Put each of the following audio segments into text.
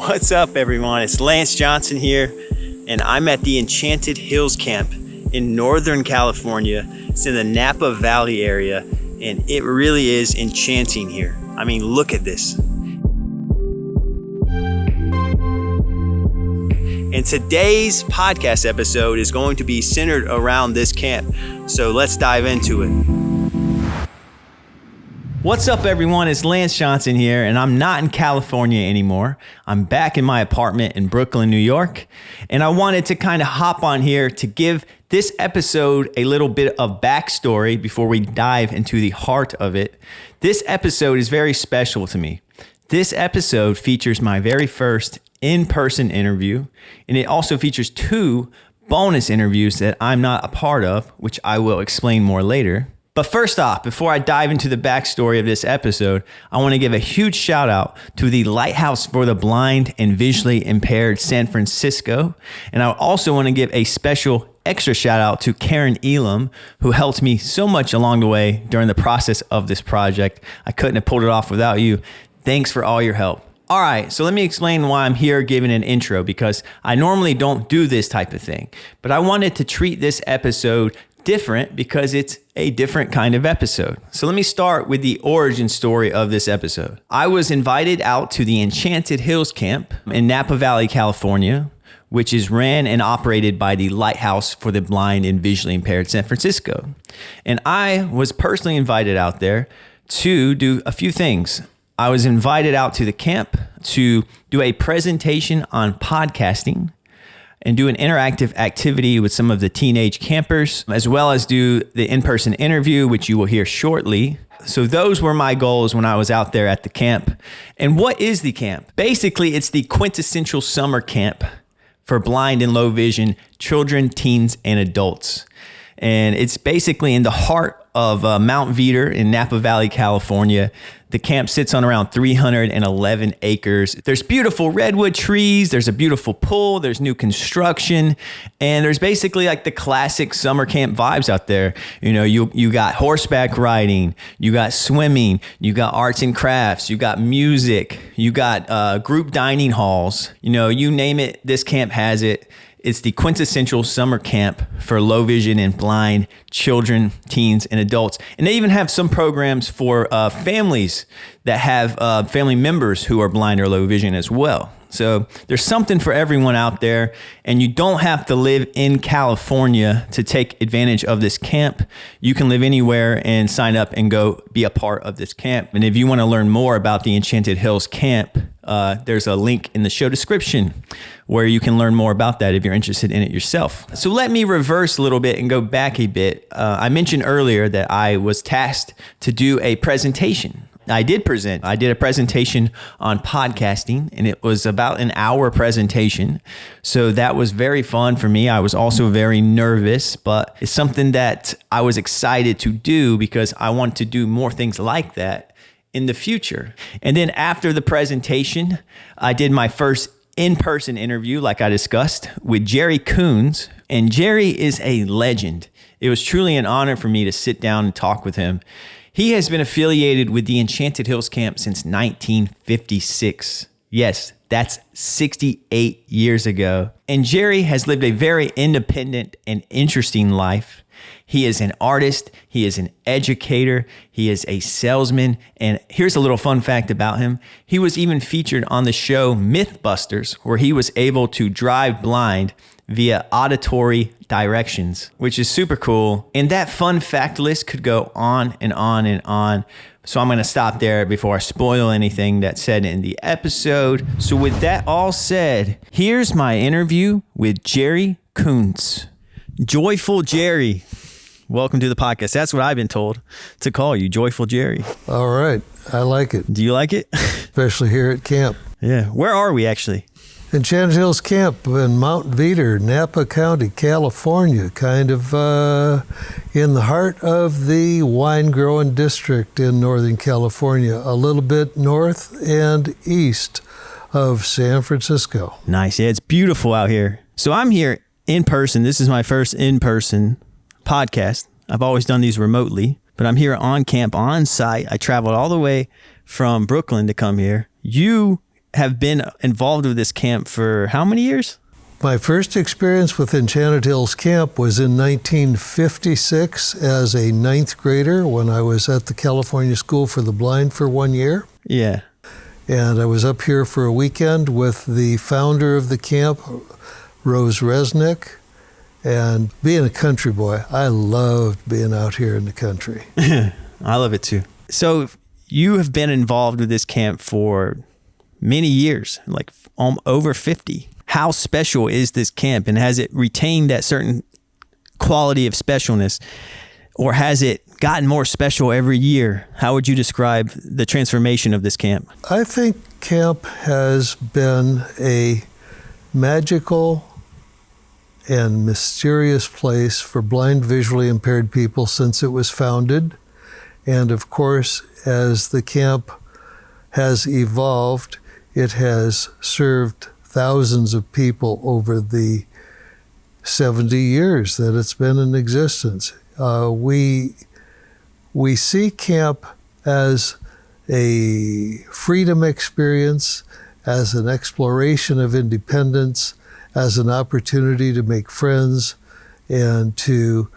What's up, everyone? It's Lance Johnson here, and I'm at the Enchanted Hills Camp in Northern California. It's in the Napa Valley area, and it really is enchanting here. I mean, look at this. And today's podcast episode is going to be centered around this camp. So let's dive into it. What's up, everyone? It's Lance Johnson here, and I'm not in California anymore. I'm back in my apartment in Brooklyn, New York, and I wanted to kind of hop on here to give this episode a little bit of backstory before we dive into the heart of it. This episode is very special to me. This episode features my very first in-person interview, and it also features 2 bonus interviews that I'm not a part of, which I will explain more later. But first off, before I dive into the backstory of this episode, I want to give a huge shout out to the LightHouse for the Blind and Visually Impaired San Francisco. And I also want to give a special extra shout out to Karen Elam, who helped me so much along the way during the process of this project. I couldn't have pulled it off without you. Thanks for all your help. All right, so let me explain why I'm here giving an intro, because I normally don't do this type of thing. But I wanted to treat this episode different because it's a different kind of episode. So let me start with the origin story of this episode. I was invited out to the Enchanted Hills Camp in Napa Valley, California, which is ran and operated by the LightHouse for the Blind and Visually Impaired San Francisco. And I was personally invited out there to do a few things. I was invited out to the camp to do a presentation on podcasting and do an interactive activity with some of the teenage campers, as well as do the in-person interview, which you will hear shortly. So those were my goals when I was out there at the camp. And what is the camp? Basically, it's the quintessential summer camp for blind and low vision children, teens, and adults. And it's basically in the heart of Mount Veeder in Napa Valley, California. The camp sits on around 311 acres. There's beautiful redwood trees. There's a beautiful pool. There's new construction. And there's basically like the classic summer camp vibes out there. You know, you got horseback riding, you got swimming, you got arts and crafts, you got music, you got group dining halls. You know, you name it, this camp has it. It's the quintessential summer camp for low vision and blind children, teens, and adults. And they even have some programs for families that have family members who are blind or low vision as well. So there's something for everyone out there, and you don't have to live in California to take advantage of this camp. You can live anywhere and sign up and go be a part of this camp. And if you want to learn more about the Enchanted Hills Camp, there's a link in the show description where you can learn more about that if you're interested in it yourself. So let me reverse a little bit and go back a bit. I mentioned earlier that I was tasked to do a presentation. I did present. I did a presentation on podcasting, and it was about an hour presentation. So that was very fun for me. I was also very nervous, but it's something that I was excited to do because I want to do more things like that in the future. And then after the presentation, I did my first in-person interview, like I discussed, with Jerry Kuns. And Jerry is a legend. It was truly an honor for me to sit down and talk with him. He has been affiliated with the Enchanted Hills Camp since 1956. Yes, that's 68 years ago. And Jerry has lived a very independent and interesting life. He is an artist, he is an educator, he is a salesman, and here's a little fun fact about him. He was even featured on the show Mythbusters, where he was able to drive blind via auditory directions, which is super cool. And that fun fact list could go on and on and on. So I'm going to stop there before I spoil anything that's said in the episode. So with that all said, here's my interview with Jerry Kuns. Joyful Jerry. Welcome to the podcast. That's what I've been told to call you, Joyful Jerry. All right. I like it. Do you like it? Especially here at camp. Yeah. Where are we actually? Enchanted Hills Camp in Mount Veeder, Napa County, California, kind of in the heart of the wine-growing district in Northern California, a little bit north and east of San Francisco. Nice. Yeah, it's beautiful out here. So I'm here in person. This is my first in-person podcast. I've always done these remotely, but I'm here on camp, on site. I traveled all the way from Brooklyn to come here. You have been involved with this camp for how many years? My first experience with Enchanted Hills Camp was in 1956 as a ninth grader when I was at the California School for the Blind for 1 year. Yeah. And I was up here for a weekend with the founder of the camp, Rose Resnick. And being a country boy, I loved being out here in the country. I love it too. So you have been involved with this camp for many years, like over 50. How special is this camp, and has it retained that certain quality of specialness, or has it gotten more special every year? How would you describe the transformation of this camp? I think camp has been a magical and mysterious place for blind, visually impaired people since it was founded. And of course, as the camp has evolved, it has served thousands of people over the 70 years that it's been in existence. We see camp as a freedom experience, as an exploration of independence, as an opportunity to make friends and to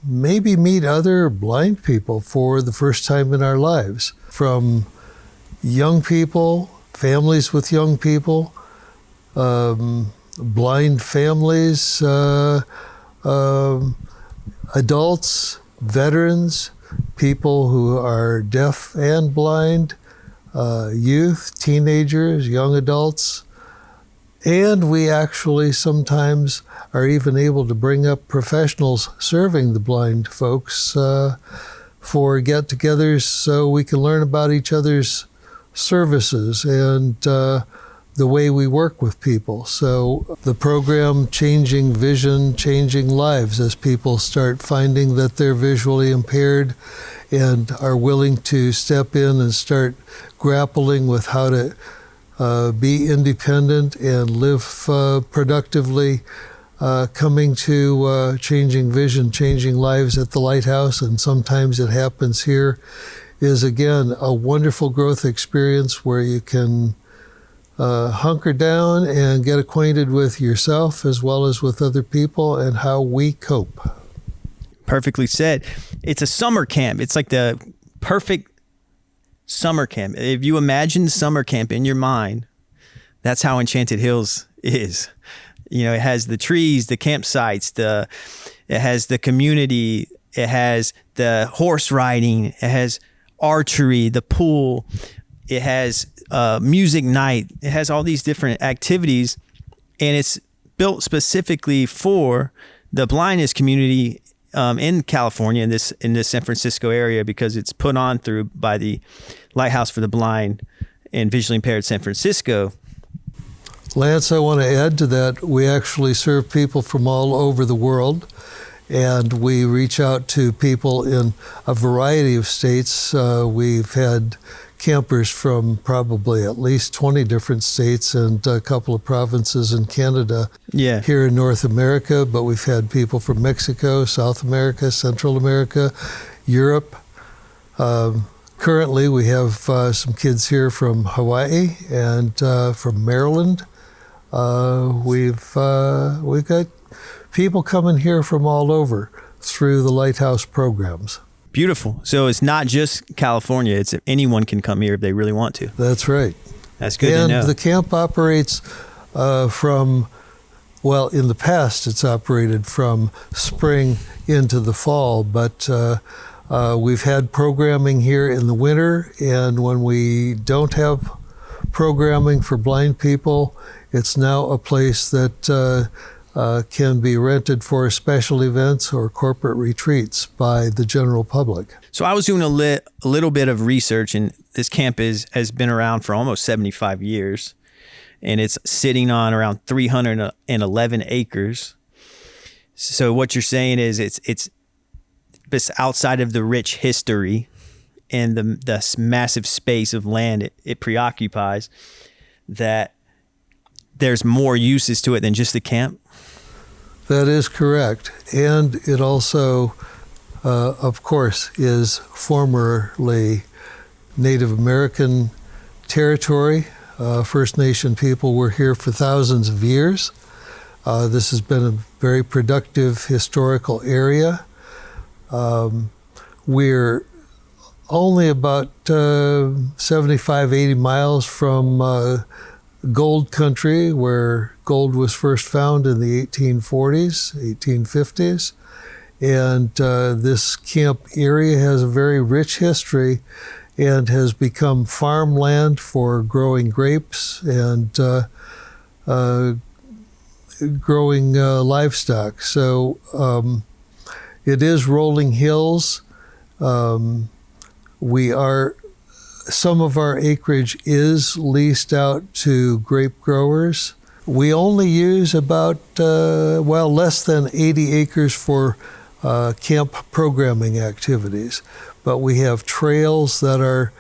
maybe meet other blind people for the first time in our lives. From young people, families with young people, blind families, adults, veterans, people who are deaf and blind, youth, teenagers, young adults. And we actually sometimes are even able to bring up professionals serving the blind folks for get-togethers so we can learn about each other's services and the way we work with people. So the program Changing Vision, Changing Lives, as people start finding that they're visually impaired and are willing to step in and start grappling with how to be independent and live productively, coming to Changing Vision, Changing Lives at the LightHouse, and sometimes it happens here, is again a wonderful growth experience where you can hunker down and get acquainted with yourself as well as with other people and how we cope. Perfectly said. It's a summer camp. It's like the perfect summer camp. If you imagine summer camp in your mind, that's how Enchanted Hills is. You know, it has the trees, the campsites, it has the community, it has the horse riding, it has archery, the pool, it has music night, it has all these different activities, and it's built specifically for the blindness community in California, in this San Francisco area, because it's put on by the LightHouse for the Blind and Visually Impaired San Francisco. Lance, I want to add to that, we actually serve people from all over the world, and we reach out to people in a variety of states. We've had campers from probably at least 20 different states and a couple of provinces in Canada here in North America, but we've had people from Mexico, South America, Central America, Europe. Currently, we have some kids here from Hawaii and from Maryland. We've got people coming here from all over through the LightHouse programs. Beautiful. So it's not just California. It's anyone can come here if they really want to. That's right. That's good to know. And the camp operates in the past, it's operated from spring into the fall, but we've had programming here in the winter, and when we don't have programming for blind people, it's now a place that can be rented for special events or corporate retreats by the general public. So I was doing a little bit of research, and this camp has been around for almost 75 years, and it's sitting on around 311 acres. So what you're saying is it's outside of the rich history and the massive space of land it preoccupies, that there's more uses to it than just the camp? That is correct. And it also, of course, is formerly Native American territory. First Nation people were here for thousands of years. This has been a very productive historical area. We're only about 75, 80 miles from gold country, where gold was first found in the 1840s, 1850s. And this camp area has a very rich history and has become farmland for growing grapes and growing livestock. So it is rolling hills. Some of our acreage is leased out to grape growers. We only use about, less than 80 acres for camp programming activities. But we have trails that are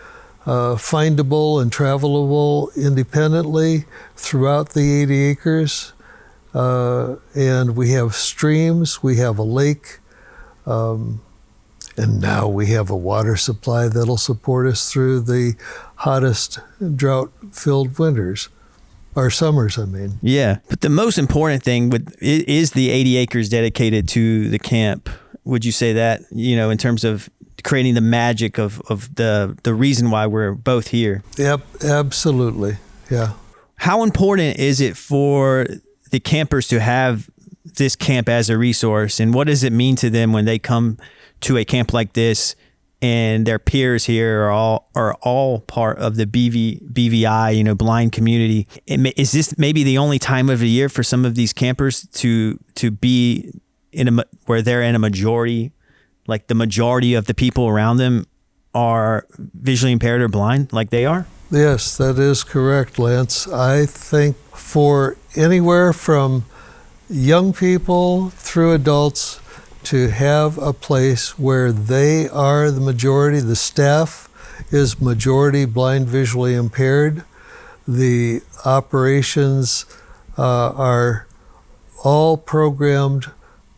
findable and travelable independently throughout the 80 acres. And we have streams, we have a lake, and now we have a water supply that'll support us through the hottest drought-filled winters. Or summers, I mean. Yeah, but the most important thing is the 80 acres dedicated to the camp. Would you say that, in terms of creating the magic of the reason why we're both here? Yep, absolutely, yeah. How important is it for the campers to have this camp as a resource, and what does it mean to them when they come to a camp like this and their peers here are all part of the BVI, blind community? Is this maybe the only time of the year for some of these campers to be where they're in a majority, like the majority of the people around them are visually impaired or blind, like they are? Yes, that is correct, Lance. I think for anywhere from young people through adults to have a place where they are the majority, the staff is majority blind, visually impaired. The operations are all programmed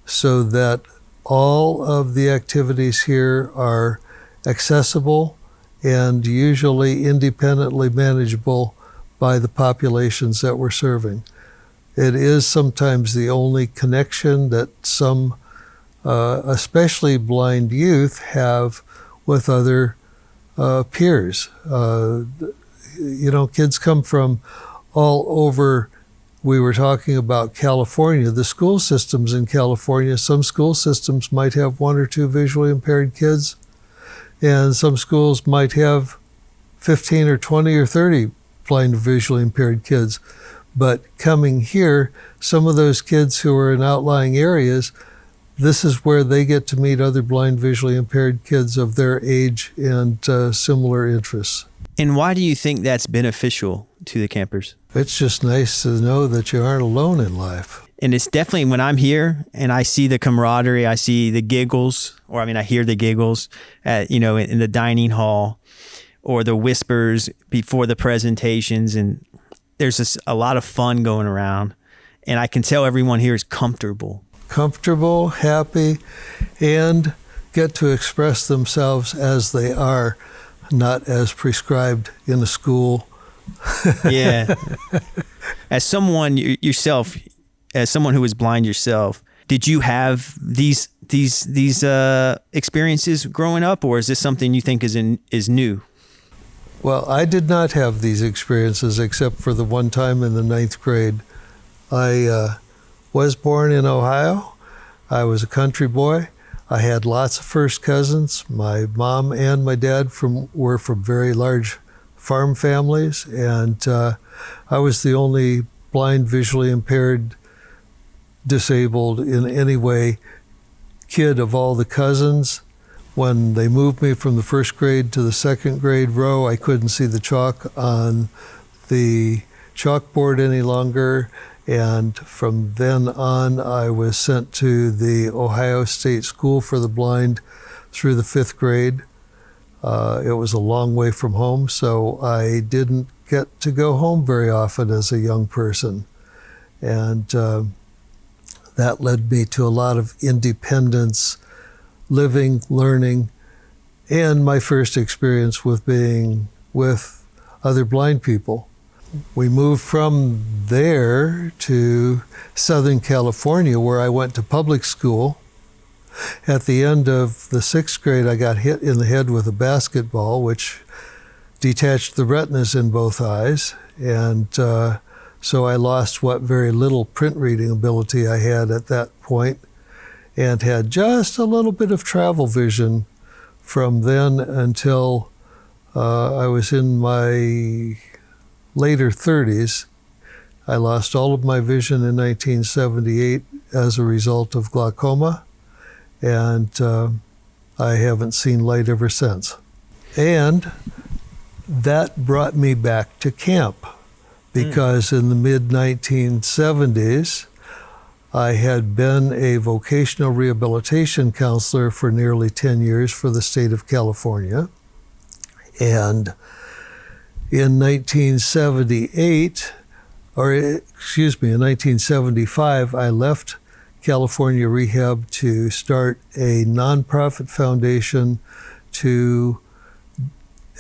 so that all of the activities here are accessible and usually independently manageable by the populations that we're serving. It is sometimes the only connection that some especially blind youth have with other peers. Kids come from all over. We were talking about California, the school systems in California. Some school systems might have one or two visually impaired kids, and some schools might have 15 or 20 or 30 blind or visually impaired kids. But coming here, some of those kids who are in outlying areas, this is where they get to meet other blind, visually impaired kids of their age and similar interests. And why do you think that's beneficial to the campers? It's just nice to know that you aren't alone in life. And it's definitely, when I'm here and I see the camaraderie, I see the giggles, I hear the giggles at, in the dining hall, or the whispers before the presentations. And there's just a lot of fun going around. And I can tell everyone here is comfortable, happy, and get to express themselves as they are, not as prescribed in a school. Yeah. As someone yourself, as someone who was blind yourself, did you have these experiences growing up, or is this something you think is new? Well, I did not have these experiences except for the one time in the 9th grade. I was born in Ohio. I was a country boy. I had lots of first cousins. My mom and my dad were from very large farm families, and I was the only blind, visually impaired, disabled in any way kid of all the cousins. When they moved me from the 1st grade to the 2nd grade row, I couldn't see the chalk on the chalkboard any longer. And from then on, I was sent to the Ohio State School for the Blind through the 5th grade. It was a long way from home, so I didn't get to go home very often as a young person. And that led me to a lot of independence, living, learning, and my first experience with being with other blind people. We moved from there to Southern California, where I went to public school. At the end of the 6th grade, I got hit in the head with a basketball, which detached the retinas in both eyes. And so I lost what very little print reading ability I had at that point, and had just a little bit of travel vision from then until I was in my later 30s. I lost all of my vision in 1978 as a result of glaucoma, and I haven't seen light ever since. And that brought me back to camp, because in the mid-1970s, I had been a vocational rehabilitation counselor for nearly 10 years for the state of California. And in 1978, in 1975, I left California Rehab to start a nonprofit foundation to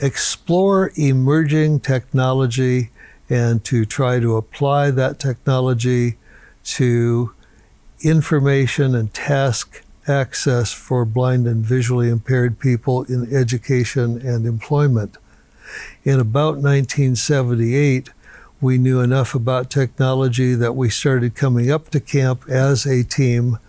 explore emerging technology and to try to apply that technology to information and task access for blind and visually impaired people in education and employment. In about 1978, we knew enough about technology that we started coming up to camp as a team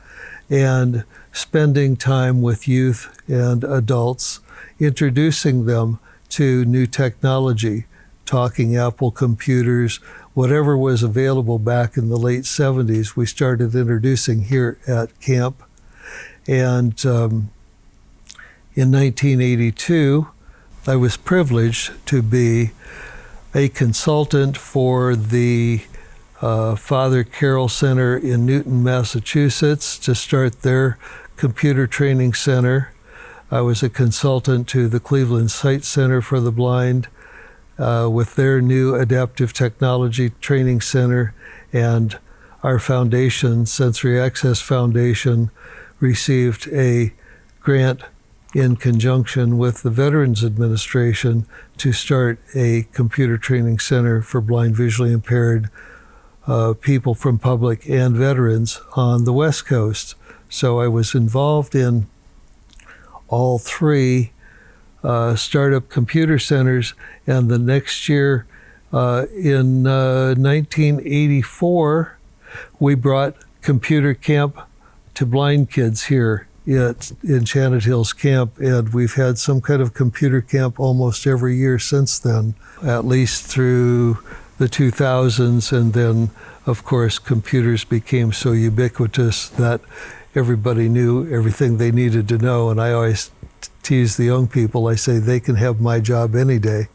and spending time with youth and adults, introducing them to new technology, talking Apple computers, whatever was available back in the late 70s, we started introducing here at camp. And in 1982, I was privileged to be a consultant for the Father Carroll Center in Newton, Massachusetts, to start their computer training center. I was a consultant to the Cleveland Sight Center for the Blind with their new adaptive technology training center, and our foundation, Sensory Access Foundation, received a grant in conjunction with the Veterans Administration to start a computer training center for blind, visually impaired people from public and veterans on the West Coast. So I was involved in all three startup computer centers, and the next year, in 1984, we brought computer camp to blind kids here at Enchanted Hills Camp, and we've had some kind of computer camp almost every year since then, at least through the 2000s, and then, of course, computers became so ubiquitous that everybody knew everything they needed to know, and I always tease the young people. I say they can have my job any day.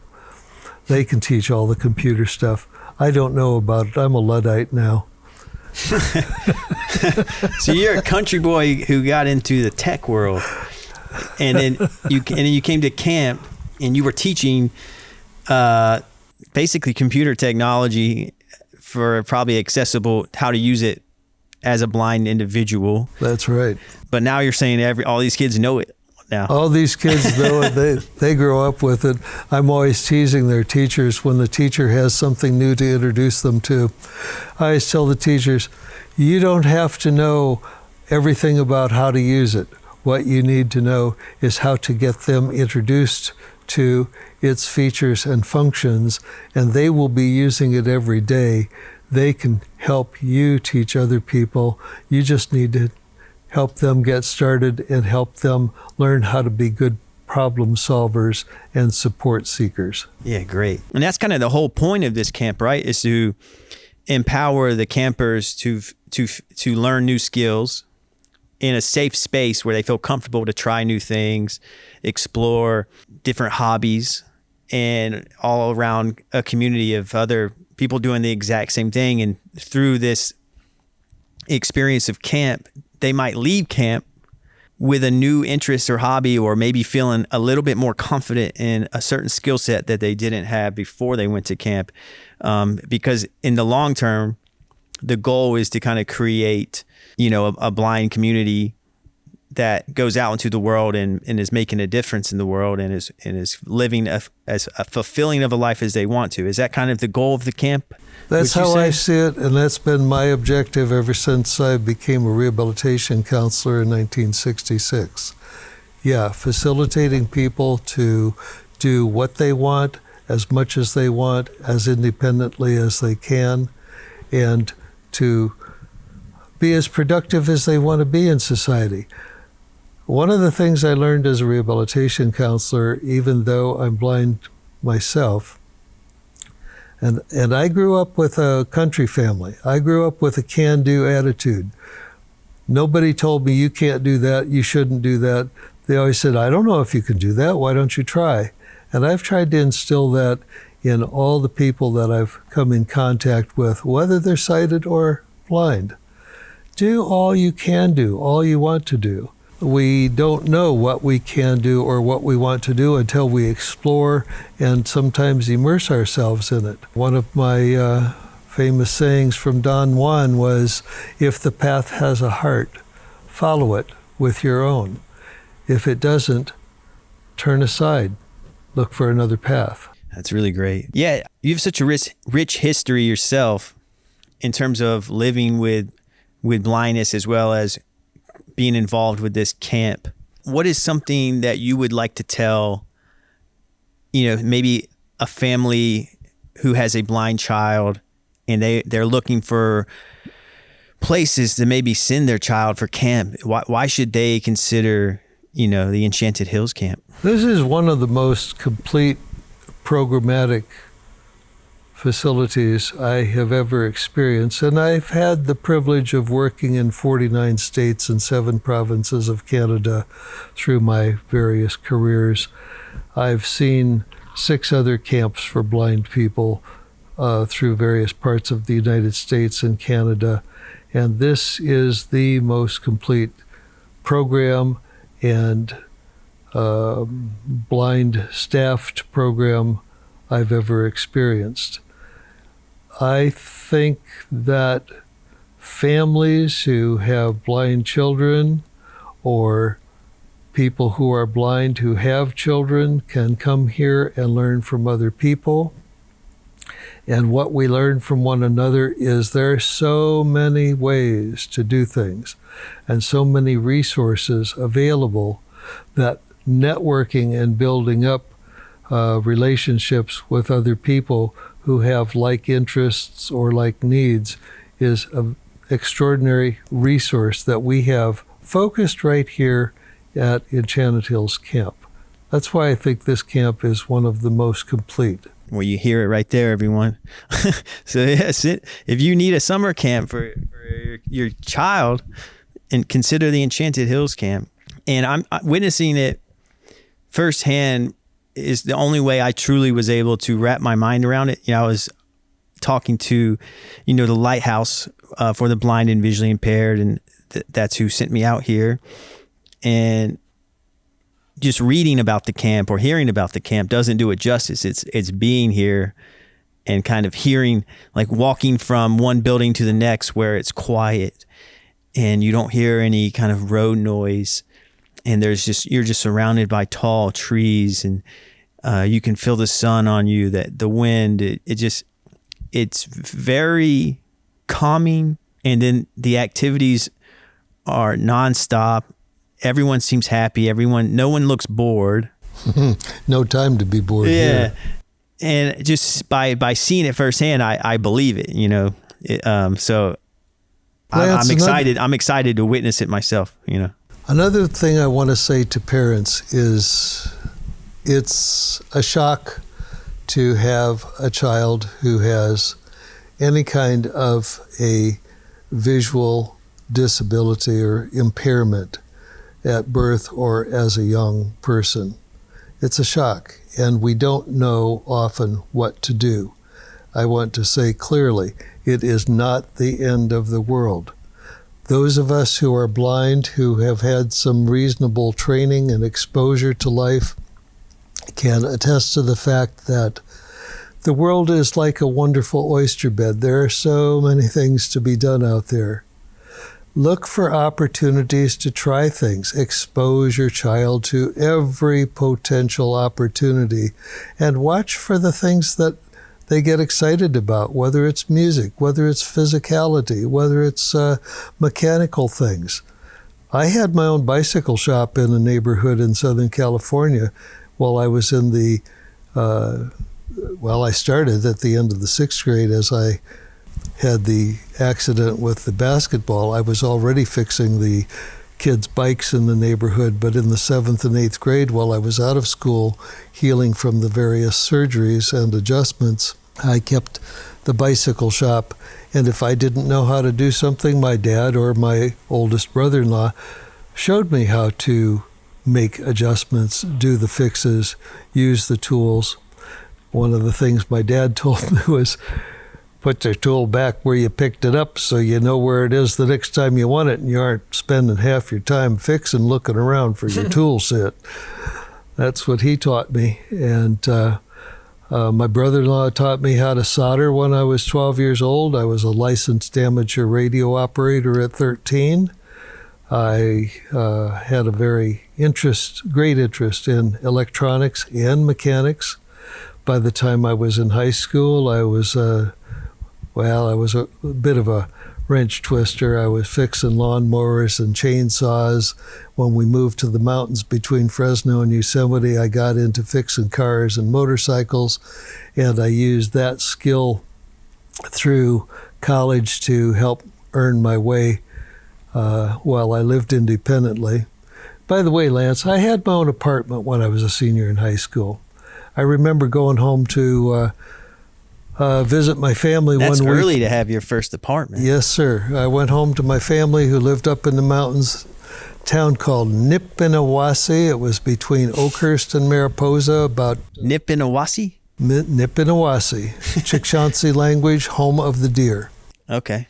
They can teach all the computer stuff. I don't know about it. I'm a Luddite now. So you're a country boy who got into the tech world, and then you came to camp and you were teaching basically computer technology for probably accessible, how to use it as a blind individual. That's right. But now you're saying all these kids know it now. All these kids know it. They grow up with it. I'm always teasing their teachers when the teacher has something new to introduce them to. I always tell the teachers, you don't have to know everything about how to use it. What you need to know is how to get them introduced to its features and functions, and they will be using it every day. They can help you teach other people. You just need to help them get started and help them learn how to be good problem solvers and support seekers. Yeah, great. And that's kind of the whole point of this camp, right? Is to empower the campers to learn new skills in a safe space where they feel comfortable to try new things, explore different hobbies, and all around a community of other people doing the exact same thing. And through this experience of camp, they might leave camp with a new interest or hobby, or maybe feeling a little bit more confident in a certain skill set that they didn't have before they went to camp. Because in the long term, the goal is to kind of create, a blind community that goes out into the world and is making a difference in the world and is living as a fulfilling of a life as they want to. Is that kind of the goal of the camp? That's how I see it, and that's been my objective ever since I became a rehabilitation counselor in 1966. Yeah, facilitating people to do what they want, as much as they want, as independently as they can, and to be as productive as they want to be in society. One of the things I learned as a rehabilitation counselor, even though I'm blind myself, and I grew up with a country family. I grew up with a can-do attitude. Nobody told me, you can't do that, you shouldn't do that. They always said, I don't know if you can do that, why don't you try? And I've tried to instill that in all the people that I've come in contact with, whether they're sighted or blind. Do all you can do, all you want to do. We don't know what we can do or what we want to do until we explore and sometimes immerse ourselves in it. One of my famous sayings from Don Juan was, if the path has a heart, follow it with your own. If it doesn't, turn aside, look for another path. That's really great. Yeah, you have such a rich history yourself in terms of living with blindness as well as being involved with this camp. What is something that you would like to tell, maybe a family who has a blind child and they're looking for places to maybe send their child for camp? Why should they consider, the Enchanted Hills Camp? This is one of the most complete programmatic facilities I have ever experienced, and I've had the privilege of working in 49 states and 7 provinces of Canada through my various careers. I've seen 6 other camps for blind people through various parts of the United States and Canada, and this is the most complete program and blind staffed program I've ever experienced. I think that families who have blind children or people who are blind who have children can come here and learn from other people. And what we learn from one another is there are so many ways to do things and so many resources available that networking and building up relationships with other people who have like interests or like needs is an extraordinary resource that we have focused right here at Enchanted Hills Camp. That's why I think this camp is one of the most complete. Well, you hear it right there, everyone. So yes, if you need a summer camp for your child, and consider the Enchanted Hills Camp. And I'm witnessing it firsthand is the only way I truly was able to wrap my mind around it. I was talking to, the LightHouse for the blind and visually impaired, and that's who sent me out here. And just reading about the camp or hearing about the camp doesn't do it justice. It's being here and kind of hearing, like walking from one building to the next where it's quiet and you don't hear any kind of road noise. And you're just surrounded by tall trees, and you can feel the sun on you, that the wind, it's very calming. And then the activities are nonstop. Everyone seems happy. No one looks bored. No time to be bored. Yeah. Here. And just by seeing it firsthand, I believe it, so I'm excited. I'm excited to witness it myself, Another thing I want to say to parents is it's a shock to have a child who has any kind of a visual disability or impairment at birth or as a young person. It's a shock, and we don't know often what to do. I want to say clearly, it is not the end of the world. Those of us who are blind, who have had some reasonable training and exposure to life, can attest to the fact that the world is like a wonderful oyster bed. There are so many things to be done out there. Look for opportunities to try things. Expose your child to every potential opportunity and watch for the things that they get excited about, whether it's music, whether it's physicality, whether it's mechanical things. I had my own bicycle shop in a neighborhood in Southern California while I was in the, I started at the end of the 6th grade. As I had the accident with the basketball, I was already fixing the kids' bikes in the neighborhood, but in the 7th and 8th grade, while I was out of school, healing from the various surgeries and adjustments, I kept the bicycle shop. And if I didn't know how to do something, my dad or my oldest brother-in-law showed me how to make adjustments, do the fixes, use the tools. One of the things my dad told me was, put the tool back where you picked it up so you know where it is the next time you want it, and you aren't spending half your time fixing, looking around for your tool set. That's what he taught me. And my brother-in-law taught me how to solder when I was 12 years old. I was a licensed amateur radio operator at 13. I had a great interest in electronics and mechanics. By the time I was in high school, I was a bit of a wrench twister. I was fixing lawnmowers and chainsaws. When we moved to the mountains between Fresno and Yosemite, I got into fixing cars and motorcycles, and I used that skill through college to help earn my way while I lived independently. By the way, Lance, I had my own apartment when I was a senior in high school. I remember going home to visit my family one week. That's early to have your first apartment. Yes, sir. I went home to my family who lived up in the mountains, a town called Nipinawasi. It was between Oakhurst and Mariposa, about... Nipinawasi? Nipinawasi, Chickasaw language, home of the deer. Okay.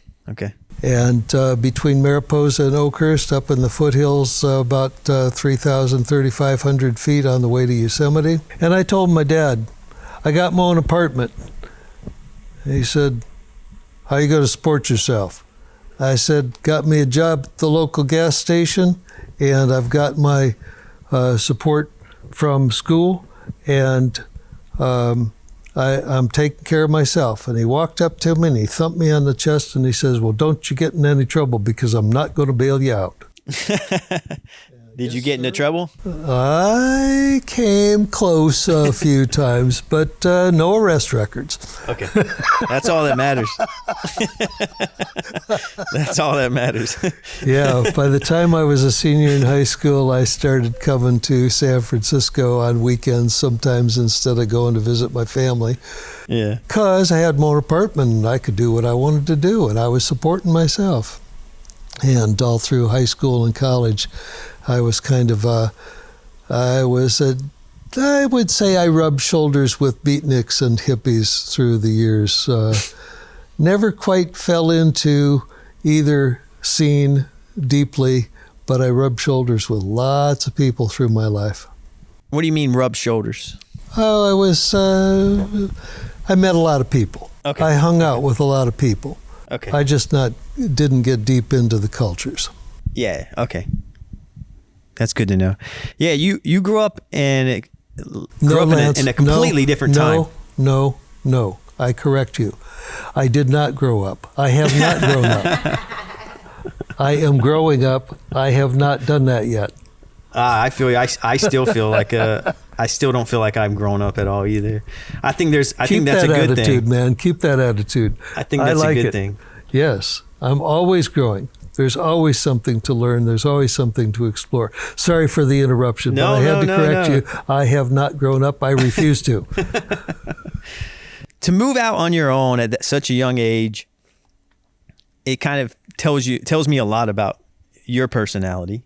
And between Mariposa and Oakhurst, up in the foothills, about 3,000, 3,500 feet on the way to Yosemite. And I told my dad, I got my own apartment. And he said, how you going to support yourself? I said, got me a job at the local gas station, and I've got my support from school, and I'm taking care of myself. And he walked up to me and he thumped me on the chest and he says, well, don't you get in any trouble because I'm not going to bail you out. Did you get into trouble? I came close a few times, but no arrest records. Okay. That's all that matters. That's all that matters. Yeah. By the time I was a senior in high school, I started coming to San Francisco on weekends sometimes instead of going to visit my family. Yeah. Because I had my own apartment and I could do what I wanted to do, and I was supporting myself. And all through high school and college, I was I would say I rubbed shoulders with beatniks and hippies through the years. Never quite fell into either scene deeply, but I rubbed shoulders with lots of people through my life. What do you mean rub shoulders? Oh, I met a lot of people. Okay. I hung out with a lot of people. Okay. I just didn't get deep into the cultures. Yeah, okay. That's good to know. Yeah, you grew up in a completely different time. No. I correct you. I did not grow up. I have not grown up. I am growing up. I have not done that yet. I feel you. I still feel like I still don't feel like I'm grown up at all either. I think that's a good attitude, thing. Man. Keep that attitude. I think that's a good thing. Yes, I'm always growing. There's always something to learn. There's always something to explore. Sorry for the interruption, but I had to correct you. I have not grown up. I refuse to. To move out on your own at such a young age, it kind of tells me a lot about your personality.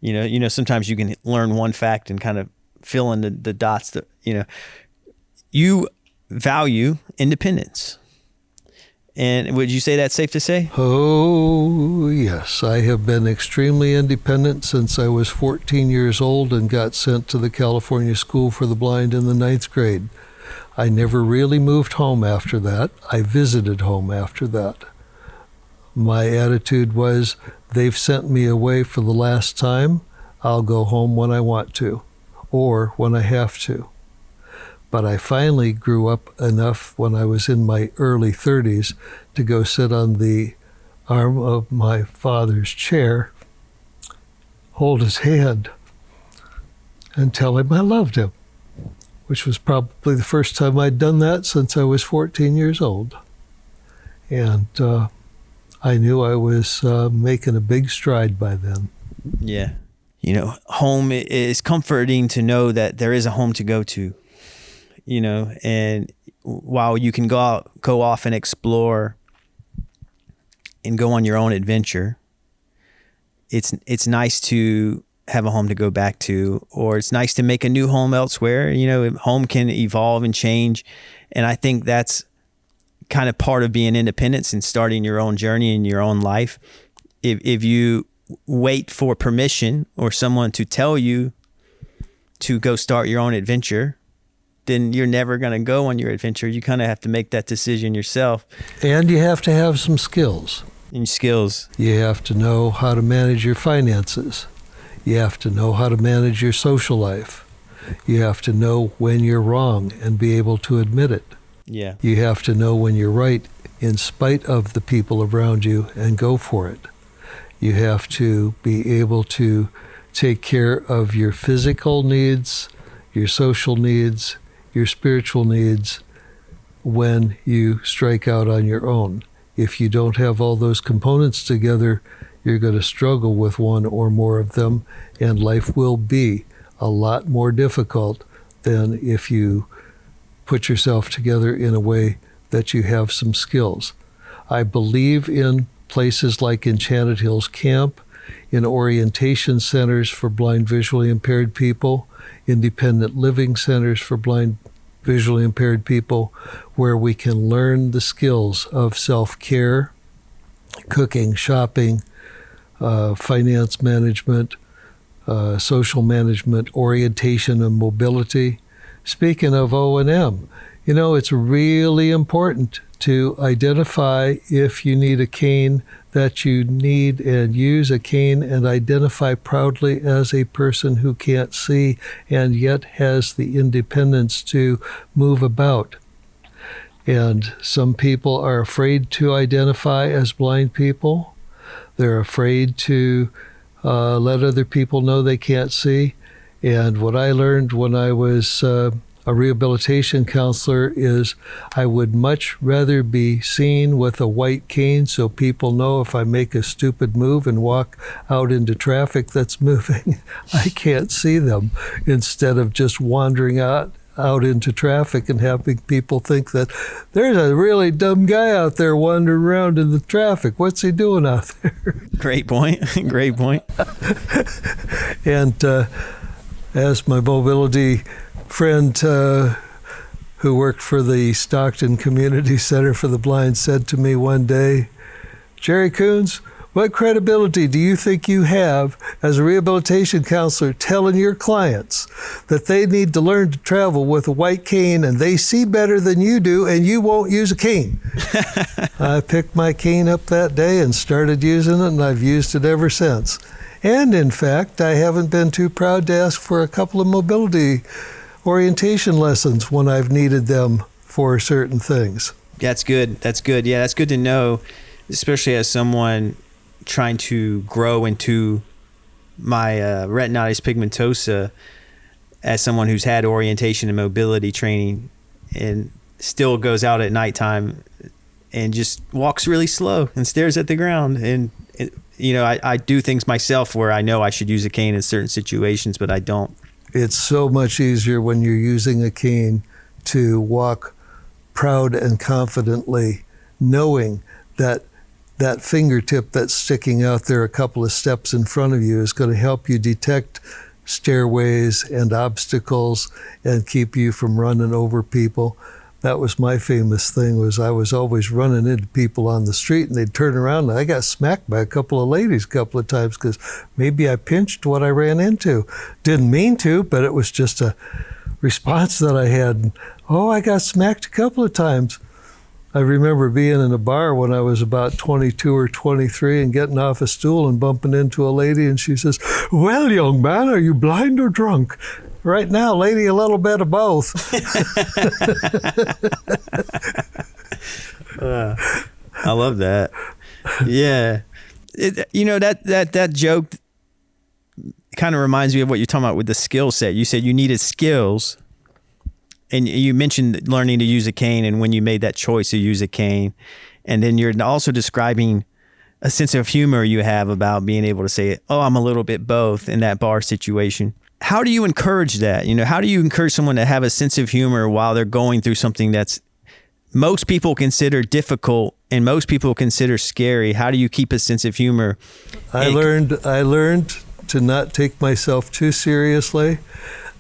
You know, sometimes you can learn one fact and kind of fill in the dots that, you value independence. And would you say that's safe to say? Oh, yes. I have been extremely independent since I was 14 years old and got sent to the California School for the Blind in the 9th grade. I never really moved home after that. I visited home after that. My attitude was, they've sent me away for the last time. I'll go home when I want to, or when I have to. But I finally grew up enough when I was in my early 30s to go sit on the arm of my father's chair, hold his hand, and tell him I loved him, which was probably the first time I'd done that since I was 14 years old. And I knew I was making a big stride by then. Yeah. You know, home is comforting to know that there is a home to go to, you know, and while you can go off and explore and go on your own adventure, it's nice to have a home to go back to, or it's nice to make a new home elsewhere. You know, home can evolve and change. And I think that's kind of part of being independent and starting your own journey in your own life. If you wait for permission or someone to tell you to go start your own adventure, then you're never going to go on your adventure. You kind of have to make that decision yourself. And you have to have some skills. And skills. You have to know how to manage your finances. You have to know how to manage your social life. You have to know when you're wrong and be able to admit it. Yeah. You have to know when you're right in spite of the people around you and go for it. You have to be able to take care of your physical needs, your social needs, your spiritual needs when you strike out on your own. If you don't have all those components together, you're going to struggle with one or more of them, and life will be a lot more difficult than if you put yourself together in a way that you have some skills. I believe in places like Enchanted Hills Camp, in orientation centers for blind visually impaired people, independent living centers for blind visually impaired people, where we can learn the skills of self-care, cooking, shopping, finance management, social management, orientation and mobility. Speaking of O&M, you know, it's really important to identify if you need a cane that you need, and use a cane and identify proudly as a person who can't see and yet has the independence to move about. And some people are afraid to identify as blind people. They're afraid to let other people know they can't see. And what I learned when I was a rehabilitation counselor is I would much rather be seen with a white cane so people know if I make a stupid move and walk out into traffic that's moving, I can't see them, instead of just wandering out into traffic and having people think that there's a really dumb guy out there wandering around in the traffic. What's he doing out there? Great point. Great point. And as my mobility friend who worked for the Stockton Community Center for the Blind said to me one day, "Jerry Kuns, what credibility do you think you have as a rehabilitation counselor telling your clients that they need to learn to travel with a white cane and they see better than you do and you won't use a cane?" I picked my cane up that day and started using it, and I've used it ever since. And in fact, I haven't been too proud to ask for a couple of mobility orientation lessons when I've needed them for certain things. That's good. That's good. Yeah, that's good to know, especially as someone trying to grow into my retinitis pigmentosa, as someone who's had orientation and mobility training and still goes out at nighttime and just walks really slow and stares at the ground. And, you know, I do things myself where I know I should use a cane in certain situations, but I don't. It's so much easier when you're using a cane to walk proud and confidently, knowing that that fingertip that's sticking out there a couple of steps in front of you is going to help you detect stairways and obstacles and keep you from running over people. That was my famous thing, was I was always running into people on the street and they'd turn around, and I got smacked by a couple of ladies a couple of times because maybe I pinched what I ran into. Didn't mean to, but it was just a response that I had. Oh, I got smacked a couple of times. I remember being in a bar when I was about 22 or 23 and getting off a stool and bumping into a lady, and she says, "Well, young man, are you blind or drunk?" Right now, lady, a little bit of both. I love that. Yeah. That joke kind of reminds me of what you're talking about with the skill set. You said you needed skills, and you mentioned learning to use a cane, and when you made that choice to use a cane, and then you're also describing a sense of humor you have about being able to say, "Oh, I'm a little bit both" in that bar situation. How do you encourage that? How do you encourage someone to have a sense of humor while they're going through something that's most people consider difficult and most people consider scary? How do you keep a sense of humor? I learned to not take myself too seriously.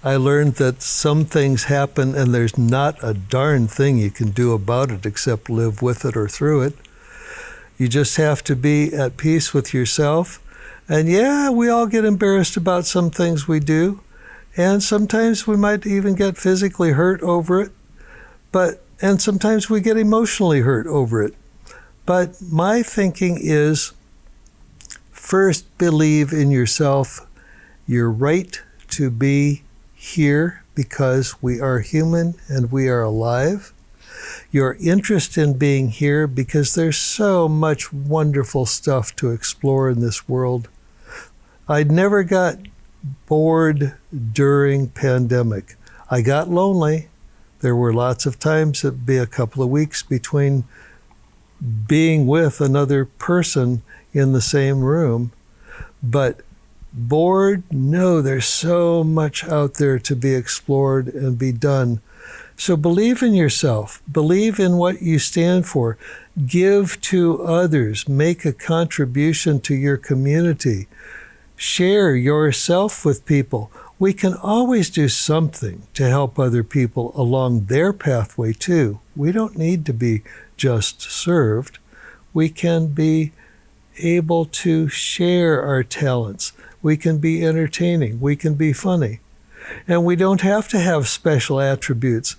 I learned that some things happen and there's not a darn thing you can do about it except live with it or through it. You just have to be at peace with yourself. And yeah, we all get embarrassed about some things we do. And sometimes we might even get physically hurt over it. And sometimes we get emotionally hurt over it. But my thinking is, first, believe in yourself. You're right to be here because we are human and we are alive. Your interest in being here because there's so much wonderful stuff to explore in this world. I never got bored during pandemic. I got lonely. There were lots of times it'd be a couple of weeks between being with another person in the same room. But bored? No, there's so much out there to be explored and be done. So believe in yourself. Believe in what you stand for. Give to others. Make a contribution to your community. Share yourself with people. We can always do something to help other people along their pathway too. We don't need to be just served. We can be able to share our talents. We can be entertaining. We can be funny. And we don't have to have special attributes.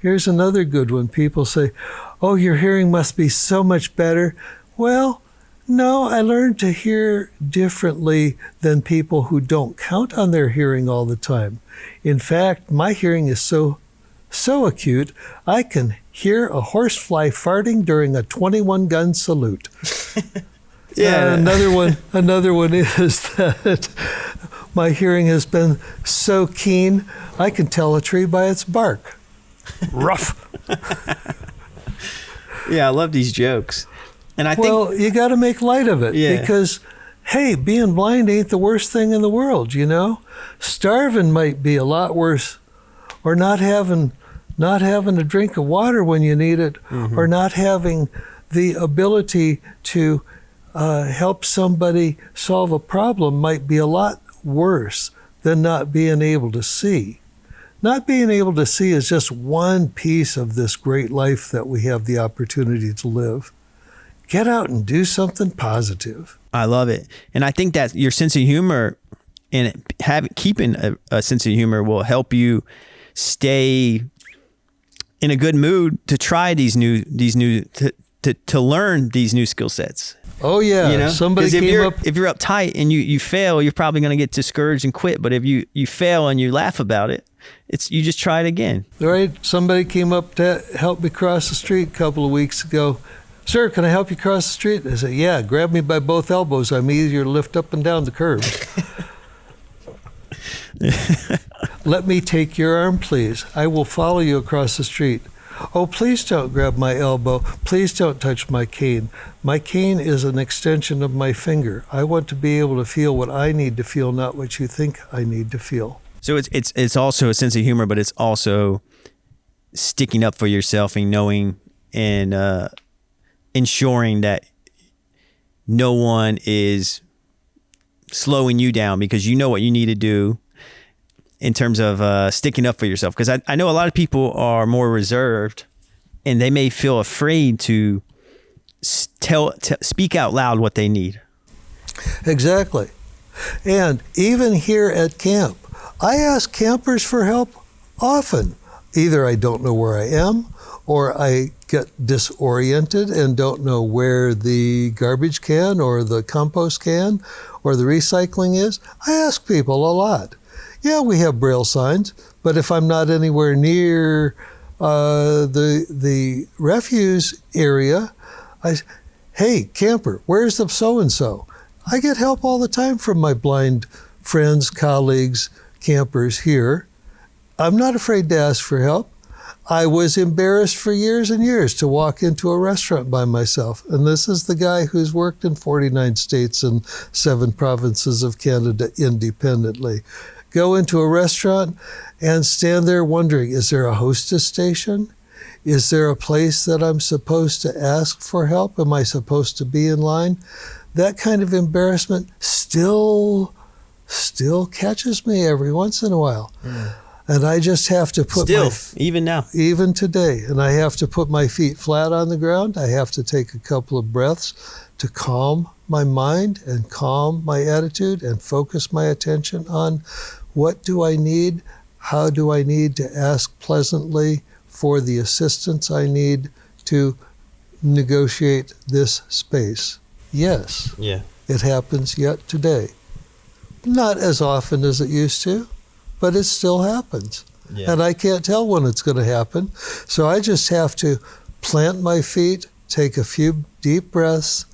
Here's another good one. People say, "Oh, your hearing must be so much better." Well, no, I learned to hear differently than people who don't count on their hearing all the time. In fact, my hearing is so acute, I can hear a horsefly farting during a 21-gun salute. Yeah. Another one is that my hearing has been so keen, I can tell a tree by its bark. Rough. Yeah, I love these jokes. And I think, you got to make light of it because, hey, being blind ain't the worst thing in the world, Starving might be a lot worse, or not having a drink of water when you need it, or not having the ability to help somebody solve a problem might be a lot worse than not being able to see. Not being able to see is just one piece of this great life that we have the opportunity to live. Get out and do something positive. I love it. And I think that your sense of humor and keeping a sense of humor will help you stay in a good mood to try to learn these new skill sets. Oh yeah. Somebody came up. If you're uptight and you fail, you're probably going to get discouraged and quit. But if you fail and you laugh about it, you just try it again. Right. Somebody came up to help me cross the street a couple of weeks ago. "Sir, can I help you cross the street?" I said, "Yeah, grab me by both elbows. I'm easier to lift up and down the curb." "Let me take your arm, please. I will follow you across the street." "Oh, please don't grab my elbow. Please don't touch my cane. My cane is an extension of my finger. I want to be able to feel what I need to feel, not what you think I need to feel." So it's also a sense of humor, but it's also sticking up for yourself and knowing and ensuring that no one is slowing you down because you know what you need to do in terms of sticking up for yourself. Because I know a lot of people are more reserved and they may feel afraid to speak out loud what they need. Exactly. And even here at camp, I ask campers for help often. Either I don't know where I am, or I get disoriented and don't know where the garbage can or the compost can or the recycling is, I ask people a lot. Yeah, we have Braille signs, but if I'm not anywhere near the refuse area, hey, camper, where's the so-and-so? I get help all the time from my blind friends, colleagues, campers here. I'm not afraid to ask for help. I was embarrassed for years and years to walk into a restaurant by myself. And this is the guy who's worked in 49 states and 7 provinces of Canada independently. Go into a restaurant and stand there wondering, is there a hostess station? Is there a place that I'm supposed to ask for help? Am I supposed to be in line? That kind of embarrassment still catches me every once in a while. Mm. And I just have to put even now, even today, and I have to put my feet flat on the ground. I have to take a couple of breaths to calm my mind and calm my attitude and focus my attention on what do I need, how do I need to ask pleasantly for the assistance I need to negotiate this space. Yes, It happens yet today. Not as often as it used to, but it still happens. Yeah. And I can't tell when it's going to happen. So I just have to plant my feet, take a few deep breaths,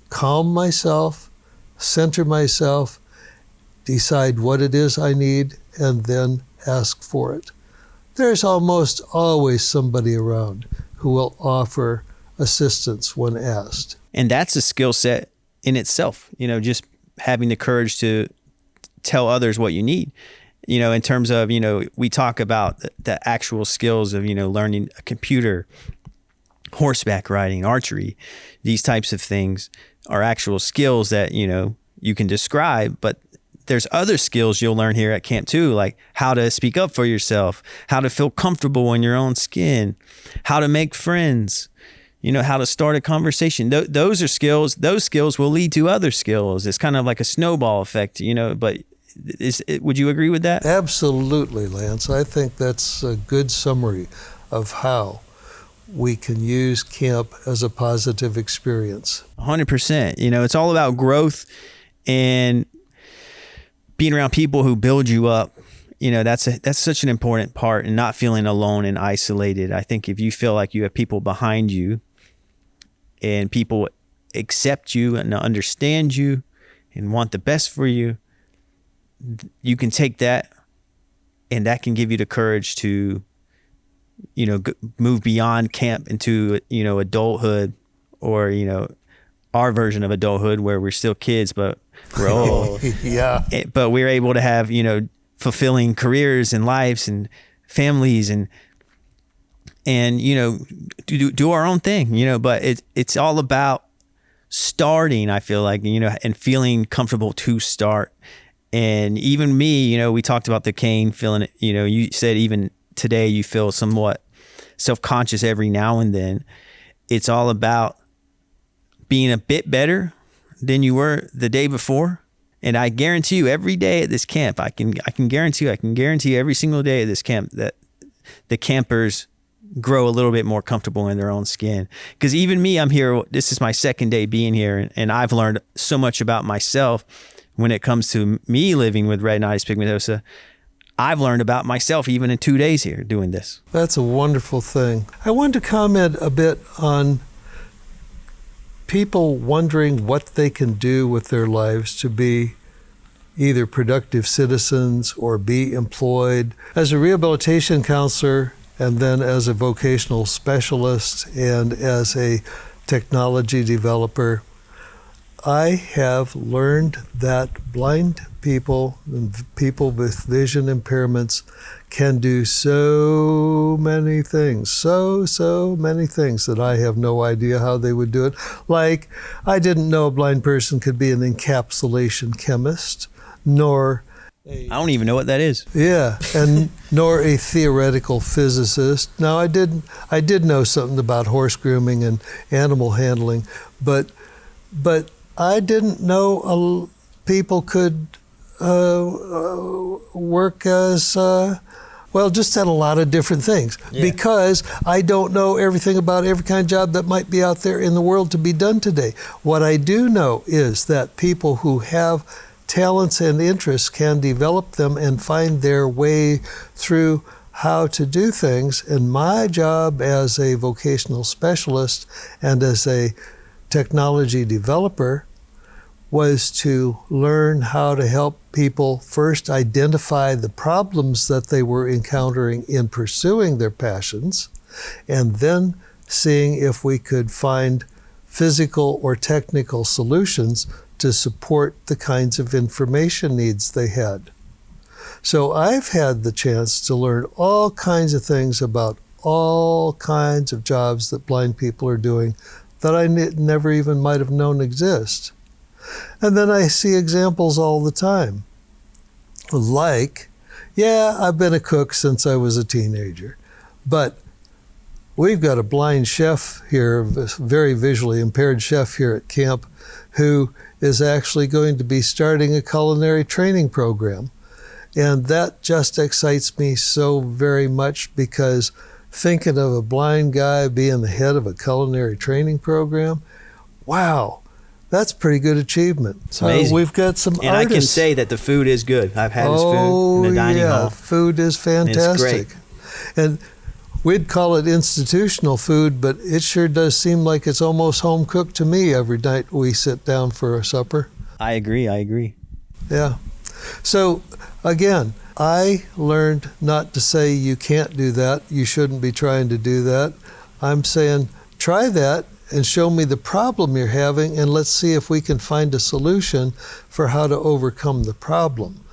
calm myself, center myself, decide what it is I need, and then ask for it. There's almost always somebody around who will offer assistance when asked. And that's a skill set in itself, just having the courage to tell others what you need. In terms of, we talk about the actual skills of, learning a computer, horseback riding, archery, these types of things are actual skills that, you can describe, but there's other skills you'll learn here at camp too, like how to speak up for yourself, how to feel comfortable in your own skin, how to make friends, how to start a conversation. Those are skills. Those skills will lead to other skills. It's kind of like a snowball effect, but would you agree with that? Absolutely, Lance. I think that's a good summary of how we can use camp as a positive experience. 100%. It's all about growth and being around people who build you up. That's such an important part, and not feeling alone and isolated. I think if you feel like you have people behind you and people accept you and understand you and want the best for you, you can take that, and that can give you the courage to, move beyond camp into, adulthood, or, our version of adulthood where we're still kids, but we're old. Yeah. But we're able to have, fulfilling careers and lives and families and do our own thing, but it's all about starting, I feel like, and feeling comfortable to start. And even me, we talked about the cane feeling it, you said even today you feel somewhat self-conscious every now and then. It's all about being a bit better than you were the day before. And I guarantee you every day at this camp, I can guarantee every single day at this camp that the campers grow a little bit more comfortable in their own skin. Because even me, I'm here, this is my second day being here, and I've learned so much about myself when it comes to me living with retinitis pigmentosa. I've learned about myself even in 2 days here doing this. That's a wonderful thing. I wanted to comment a bit on people wondering what they can do with their lives to be either productive citizens or be employed. As a rehabilitation counselor, and then as a vocational specialist and as a technology developer, I have learned that blind people and people with vision impairments can do so many things, so many things that I have no idea how they would do it. Like, I didn't know a blind person could be an encapsulation chemist, nor I don't even know what that is. Yeah, and nor a theoretical physicist. Now, I did know something about horse grooming and animal handling, but I didn't know people could work as Well, just at a lot of different things, because I don't know everything about every kind of job that might be out there in the world to be done today. What I do know is that people who have talents and interests can develop them and find their way through how to do things. And my job as a vocational specialist and as a technology developer was to learn how to help people first identify the problems that they were encountering in pursuing their passions, and then seeing if we could find physical or technical solutions to support the kinds of information needs they had. So I've had the chance to learn all kinds of things about all kinds of jobs that blind people are doing that I never even might have known exist. And then I see examples all the time. Like, I've been a cook since I was a teenager, but we've got a blind chef here, a very visually impaired chef here at camp, who is actually going to be starting a culinary training program. And that just excites me so very much, because thinking of a blind guy being the head of a culinary training program, wow, that's pretty good achievement. It's amazing. We've got some and artists. I can say that the food is good. I've had his food in the dining hall. Food is fantastic. It's great. And we'd call it institutional food, but it sure does seem like it's almost home cooked to me every night we sit down for a supper. I agree. Yeah. So again, I learned not to say you can't do that, you shouldn't be trying to do that. I'm saying try that and show me the problem you're having, and let's see if we can find a solution for how to overcome the problem.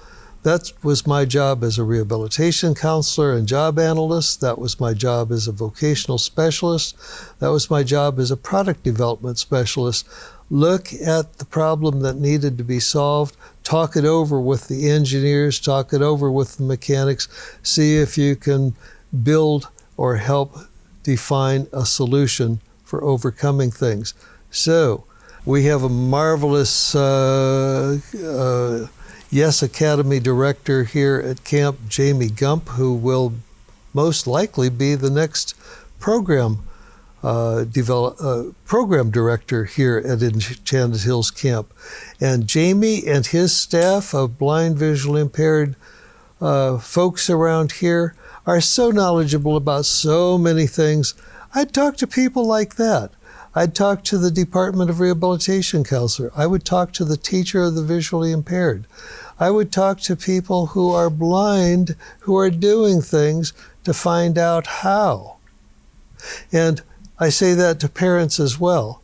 That was my job as a rehabilitation counselor and job analyst. That was my job as a vocational specialist. That was my job as a product development specialist. Look at the problem that needed to be solved, talk it over with the engineers, talk it over with the mechanics, see if you can build or help define a solution for overcoming things. So we have a marvelous Yes Academy director here at camp, Jamie Gump, who will most likely be the next program director here at Enchanted Hills Camp. And Jamie and his staff of blind, visually impaired folks around here are so knowledgeable about so many things. I'd talk to people like that. I'd talk to the Department of Rehabilitation counselor. I would talk to the teacher of the visually impaired. I would talk to people who are blind, who are doing things to find out how. And I say that to parents as well.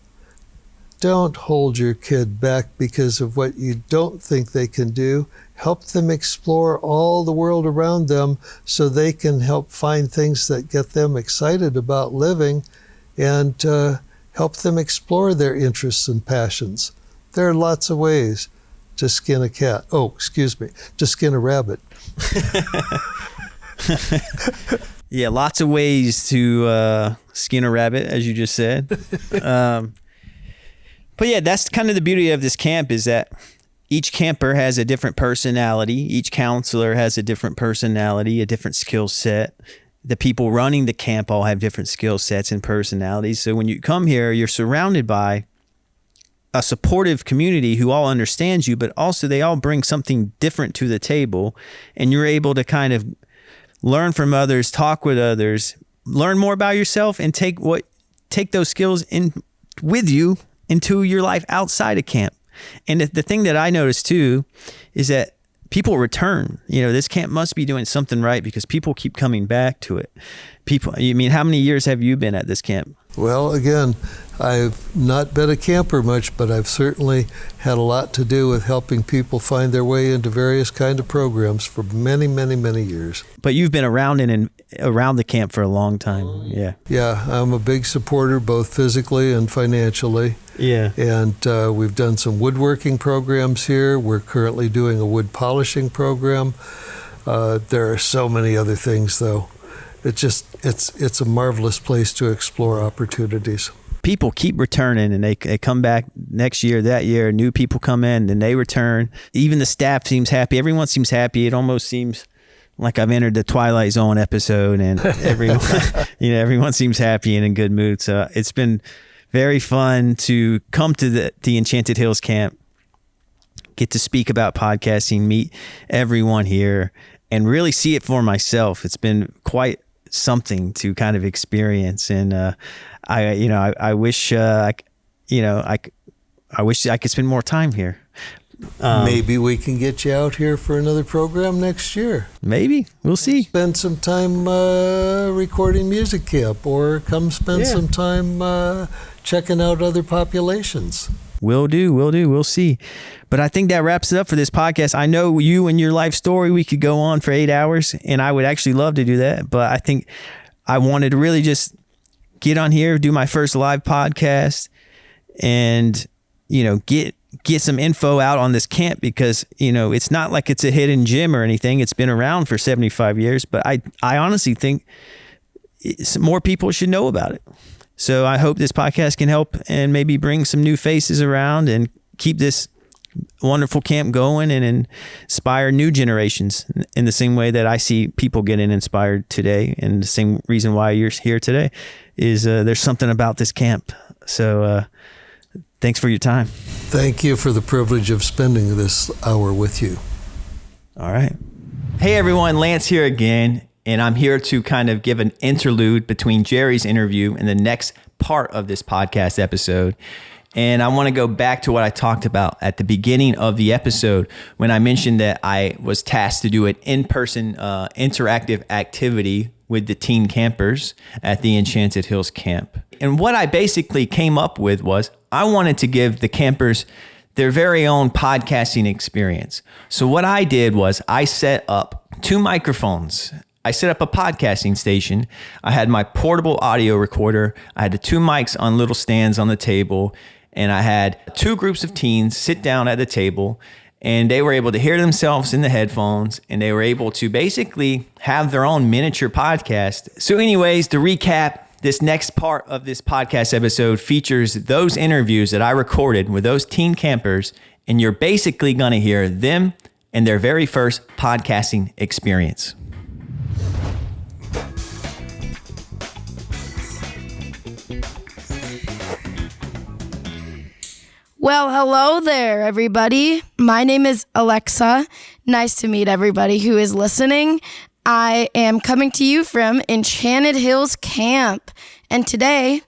Don't hold your kid back because of what you don't think they can do. Help them explore all the world around them so they can help find things that get them excited about living, and help them explore their interests and passions. There are lots of ways to skin a cat. To skin a rabbit. Yeah, lots of ways to skin a rabbit, as you just said. But yeah, that's kind of the beauty of this camp, is that each camper has a different personality. Each counselor has a different personality, a different skill set. The people running the camp all have different skill sets and personalities. So when you come here, you're surrounded by a supportive community who all understands you, but also they all bring something different to the table. And you're able to kind of learn from others, talk with others, learn more about yourself, and take those skills in with you into your life outside of camp. And the thing that I noticed too is that people return. This camp must be doing something right, because people keep coming back to it. How many years have you been at this camp? Well, again, I've not been a camper much, but I've certainly had a lot to do with helping people find their way into various kind of programs for many, many, many years. But you've been around and around the camp for a long time. Yeah. Yeah, I'm a big supporter, both physically and financially. Yeah. And we've done some woodworking programs here. We're currently doing a wood polishing program. There are so many other things, though. It's a marvelous place to explore opportunities. People keep returning, and they come back next year, that year. New people come in, and they return. Even the staff seems happy. Everyone seems happy. It almost seems like I've entered the Twilight Zone episode, and everyone seems happy and in good mood. So it's been very fun to come to the Enchanted Hills Camp, get to speak about podcasting, meet everyone here, and really see it for myself. It's been quite something to kind of experience, and I wish I wish I could spend more time here. Maybe we can get you out here for another program next year. Maybe. We'll see. Spend some time recording music camp, or come spend some time checking out other populations. Will do. We'll see. But I think that wraps it up for this podcast. I know you and your life story, we could go on for 8 hours, and I would actually love to do that. But I think I wanted to really just get on here, do my first live podcast, and, get some info out on this camp, because, it's not like it's a hidden gem or anything. It's been around for 75 years, but I honestly think more people should know about it. So I hope this podcast can help and maybe bring some new faces around and keep this wonderful camp going and inspire new generations in the same way that I see people getting inspired today. And the same reason why you're here today is there's something about this camp. So thanks for your time. Thank you for the privilege of spending this hour with you. All right. Hey, everyone. Lance here again. And I'm here to kind of give an interlude between Jerry's interview and the next part of this podcast episode. And I want to go back to what I talked about at the beginning of the episode when I mentioned that I was tasked to do an in-person interactive activity with the teen campers at the Enchanted Hills Camp. And what I basically came up with was I wanted to give the campers their very own podcasting experience. So what I did was I set up 2 microphones. I set up a podcasting station. I had my portable audio recorder. I had the 2 mics on little stands on the table. And I had 2 groups of teens sit down at the table, and they were able to hear themselves in the headphones, and they were able to basically have their own miniature podcast. So anyways, to recap, this next part of this podcast episode features those interviews that I recorded with those teen campers, and you're basically going to hear them and their very first podcasting experience. Well, hello there, everybody. My name is Alexa. Nice to meet everybody who is listening. I am coming to you from Enchanted Hills Camp, and today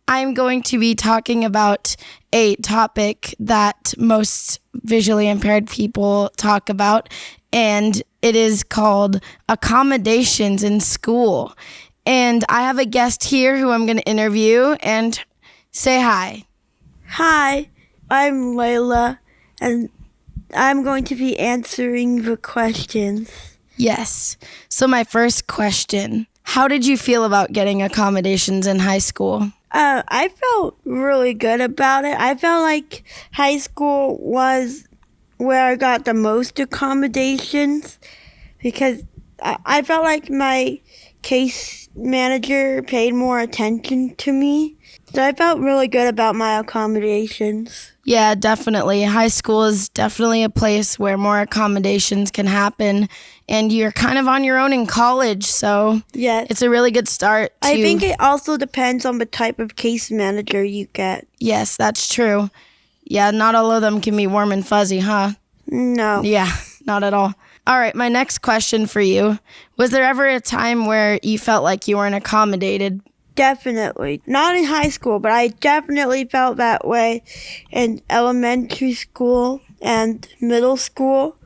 I'm going to be talking about a topic that most visually impaired people talk about, and it is called accommodations in school. And I have a guest here who I'm going to interview, and say hi. Hi. I'm Layla, and I'm going to be answering the questions. Yes. So my first question, how did you feel about getting accommodations in high school? I felt really good about it. I felt like high school was where I got the most accommodations because I felt like my case manager paid more attention to me. So I felt really good about my accommodations. Yeah, definitely. High school is definitely a place where more accommodations can happen, and you're kind of on your own in college, so yes. It's a really good start. I think it also depends on the type of case manager you get. Yes, that's true. Yeah, not all of them can be warm and fuzzy, huh? No. Yeah, not at all. All right, my next question for you. Was there ever a time where you felt like you weren't accommodated? Definitely. Not in high school, but I definitely felt that way in elementary school and middle school.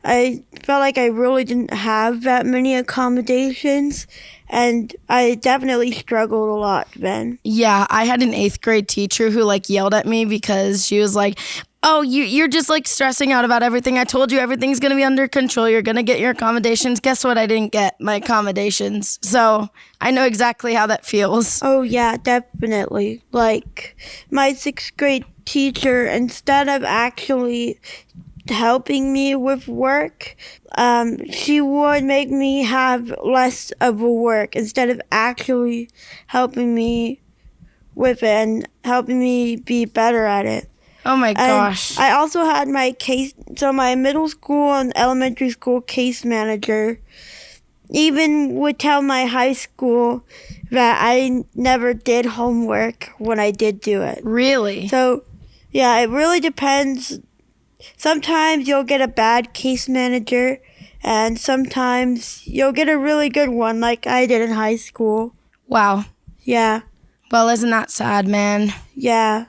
I felt like I really didn't have that many accommodations, and I definitely struggled a lot then. Yeah, I had an 8th grade teacher who yelled at me because she was like, oh, you're just stressing out about everything. I told you everything's going to be under control. You're going to get your accommodations. Guess what? I didn't get my accommodations. So I know exactly how that feels. Oh, yeah, definitely. My 6th grade teacher, instead of actually helping me with work, she would make me have less of a work instead of actually helping me with it and helping me be better at it. Oh my gosh. And I also had my middle school and elementary school case manager. even would tell my high school that I never did homework when I did do it. Really? So, yeah, it really depends. Sometimes you'll get a bad case manager, and sometimes you'll get a really good one like I did in high school. Wow. Yeah. Well, isn't that sad, man? Yeah.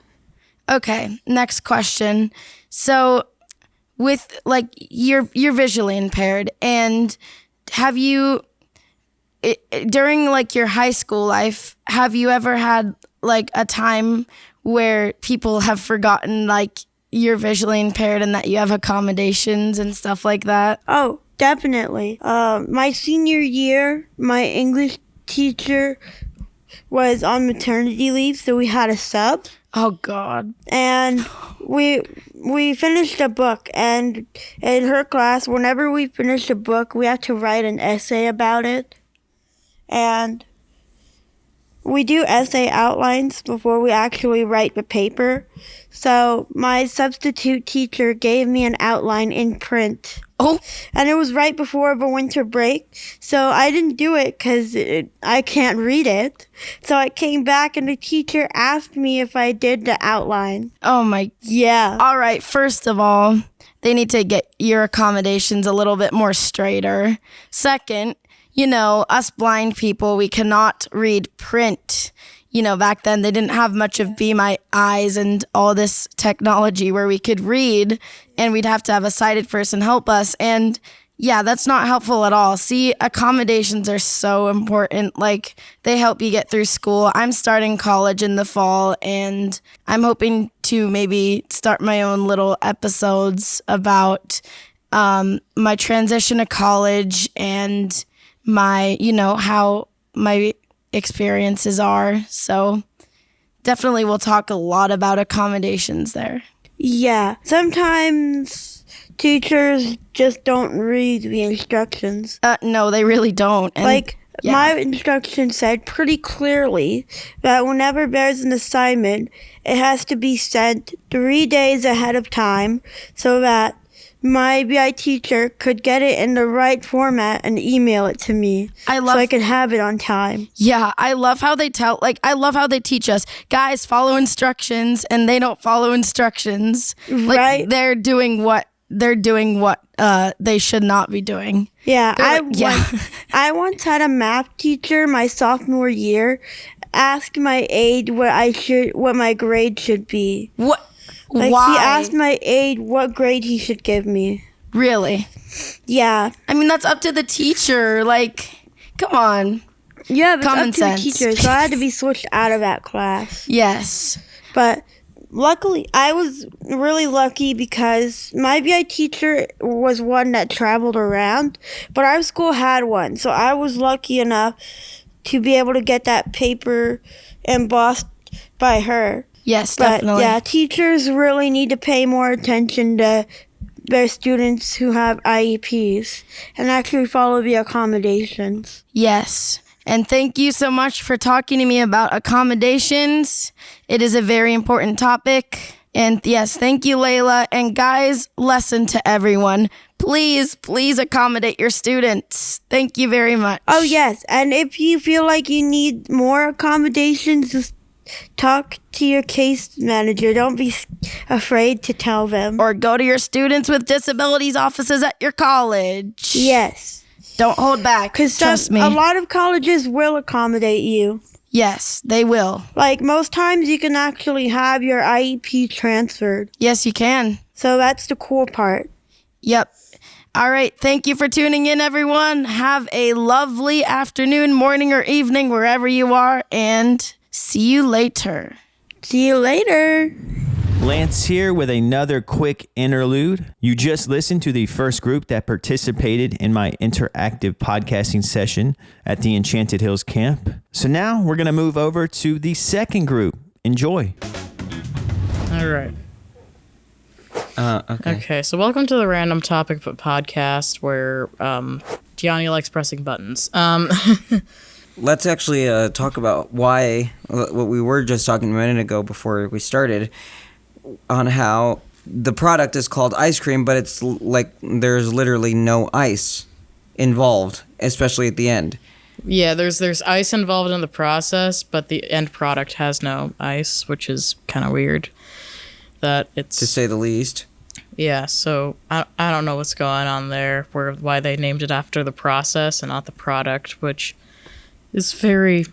Okay, next question. So, with like you're visually impaired, and have you during like your high school life, have you ever had like a time where people have forgotten like you're visually impaired and that you have accommodations and stuff like that? Oh, definitely. My senior year, my English teacher was on maternity leave, so we had a sub. Oh God. And we finished a book, and in her class, whenever we finished a book, we had to write an essay about it. And we do essay outlines before we actually write the paper. So my substitute teacher gave me an outline in print. Oh. And it was right before the winter break. So I didn't do it because I can't read it. So I came back and the teacher asked me if I did the outline. Oh my. Yeah. All right, first of all, they need to get your accommodations a little bit more straighter. Second, you know, us blind people, we cannot read print. You know, back then they didn't have much of Be My Eyes and all this technology where we could read, and we'd have to have a sighted person help us. And yeah, that's not helpful at all. See, accommodations are so important. Like, they help you get through school. I'm starting college in the fall, and I'm hoping to maybe start my own little episodes about my transition to college and my, you know, how my experiences are. So definitely we'll talk a lot about accommodations there. Yeah. Sometimes teachers just don't read the instructions. No, they really don't. And my instructions said pretty clearly that whenever there's an assignment, it has to be sent 3 days ahead of time so that my BI teacher could get it in the right format and email it to me so I could have it on time. Yeah, I love how they I love how they teach us, guys, follow instructions, and they don't follow instructions. Like, right. They're doing what they should not be doing. Yeah, I once had a math teacher my sophomore year ask my aide what my grade should be. What? Like, why? he asked my aide what grade he should give me. Really? Yeah. I mean, that's up to the teacher. Like, come on. Yeah, but Common it's up sense. to the teacher, so I had to be switched out of that class. Yes. But luckily, I was really lucky because my BI teacher was one that traveled around, but our school had one. So I was lucky enough to be able to get that paper embossed by her. Yes, But definitely. yeah, teachers really need to pay more attention to their students who have IEPs and actually follow the accommodations. Yes. And thank you so much for talking to me about accommodations. It is a very important topic. And yes, thank you, Layla. And guys, lesson to everyone. Please accommodate your students. Thank you very much. Oh, yes. And if you feel like you need more accommodations, just talk to your case manager. Don't be afraid to tell them. Or go to your students with disabilities offices at your college. Yes. Don't hold back. Trust me. A lot of colleges will accommodate you. Yes, they will. Like, most times you can actually have your IEP transferred. Yes, you can. So that's the cool part. Yep. All right. Thank you for tuning in, everyone. Have a lovely afternoon, morning, or evening, wherever you are, and see you later. See you later. Lance here with another quick interlude. You just listened to the first group that participated in my interactive podcasting session at the Enchanted Hills Camp. So now we're going to move over to the second group. Enjoy. All right. Okay. Okay, so welcome to the Random Topic podcast where Gianni likes pressing buttons. Let's actually talk about why, what we were just talking a minute ago before we started, on how the product is called ice cream, but it's like there's literally no ice involved, especially at the end. Yeah, there's ice involved in the process, but the end product has no ice, which is kind of weird. That it's To say the least. Yeah, so I don't know what's going on there, why they named it after the process and not the product, which is very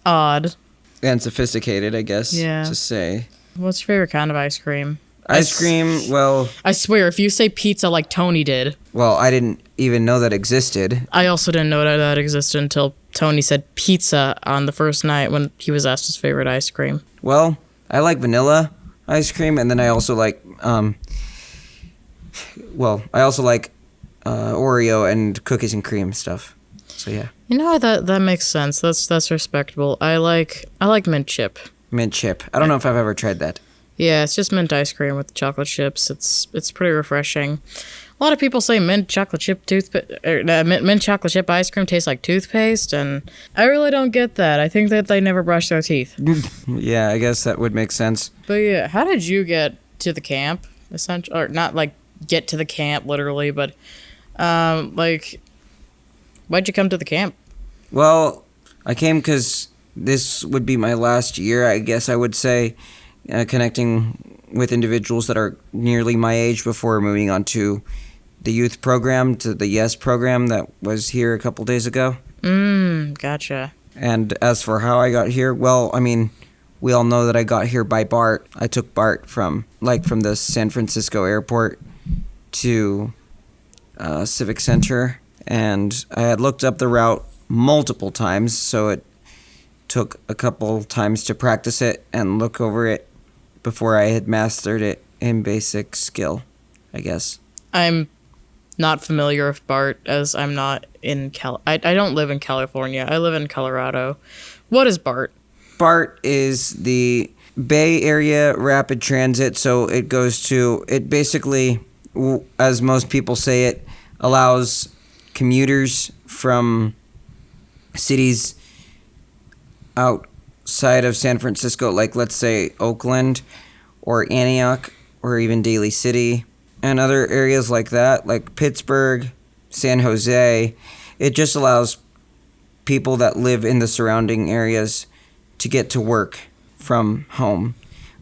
odd. And sophisticated, I guess, Yeah. to say. What's your favorite kind of ice cream? Ice cream, well, I swear, if you say pizza like Tony did, I didn't even know that existed. I also didn't know that existed until Tony said pizza on the first night when he was asked his favorite ice cream. Well, I like vanilla ice cream, and then I also like, Oreo and cookies and cream stuff. So yeah, You know, that makes sense. That's respectable. I like mint chip. mint chip. I don't know if I've ever tried that. Yeah, it's just mint ice cream with chocolate chips. It's pretty refreshing. A lot of people say mint chocolate chip mint chocolate chip ice cream tastes like toothpaste, and I really don't get that. I think that they never brush their teeth. Yeah, I guess that would make sense. But yeah, how did you get to the camp? Essentially, or not like get to the camp literally, but like, why'd you come to the camp? Well, I came because this would be my last year, I guess I would say, connecting with individuals that are nearly my age before moving on to the youth program, to the YES program that was here a couple days ago. Gotcha. And as for how I got here, well, I mean, we all know that I got here by BART. I took BART from the San Francisco airport to Civic Center, and I had looked up the route multiple times, so it took a couple times to practice it and look over it before I had mastered it in basic skill, I guess. I'm not familiar with BART, as I'm not in I don't live in California. I live in Colorado. What is BART? BART is the Bay Area Rapid Transit, so it basically, as most people say it, allows commuters from cities outside of San Francisco, like let's say Oakland or Antioch or even Daly City and other areas like that, like Pittsburgh, San Jose. It just allows people that live in the surrounding areas to get to work from home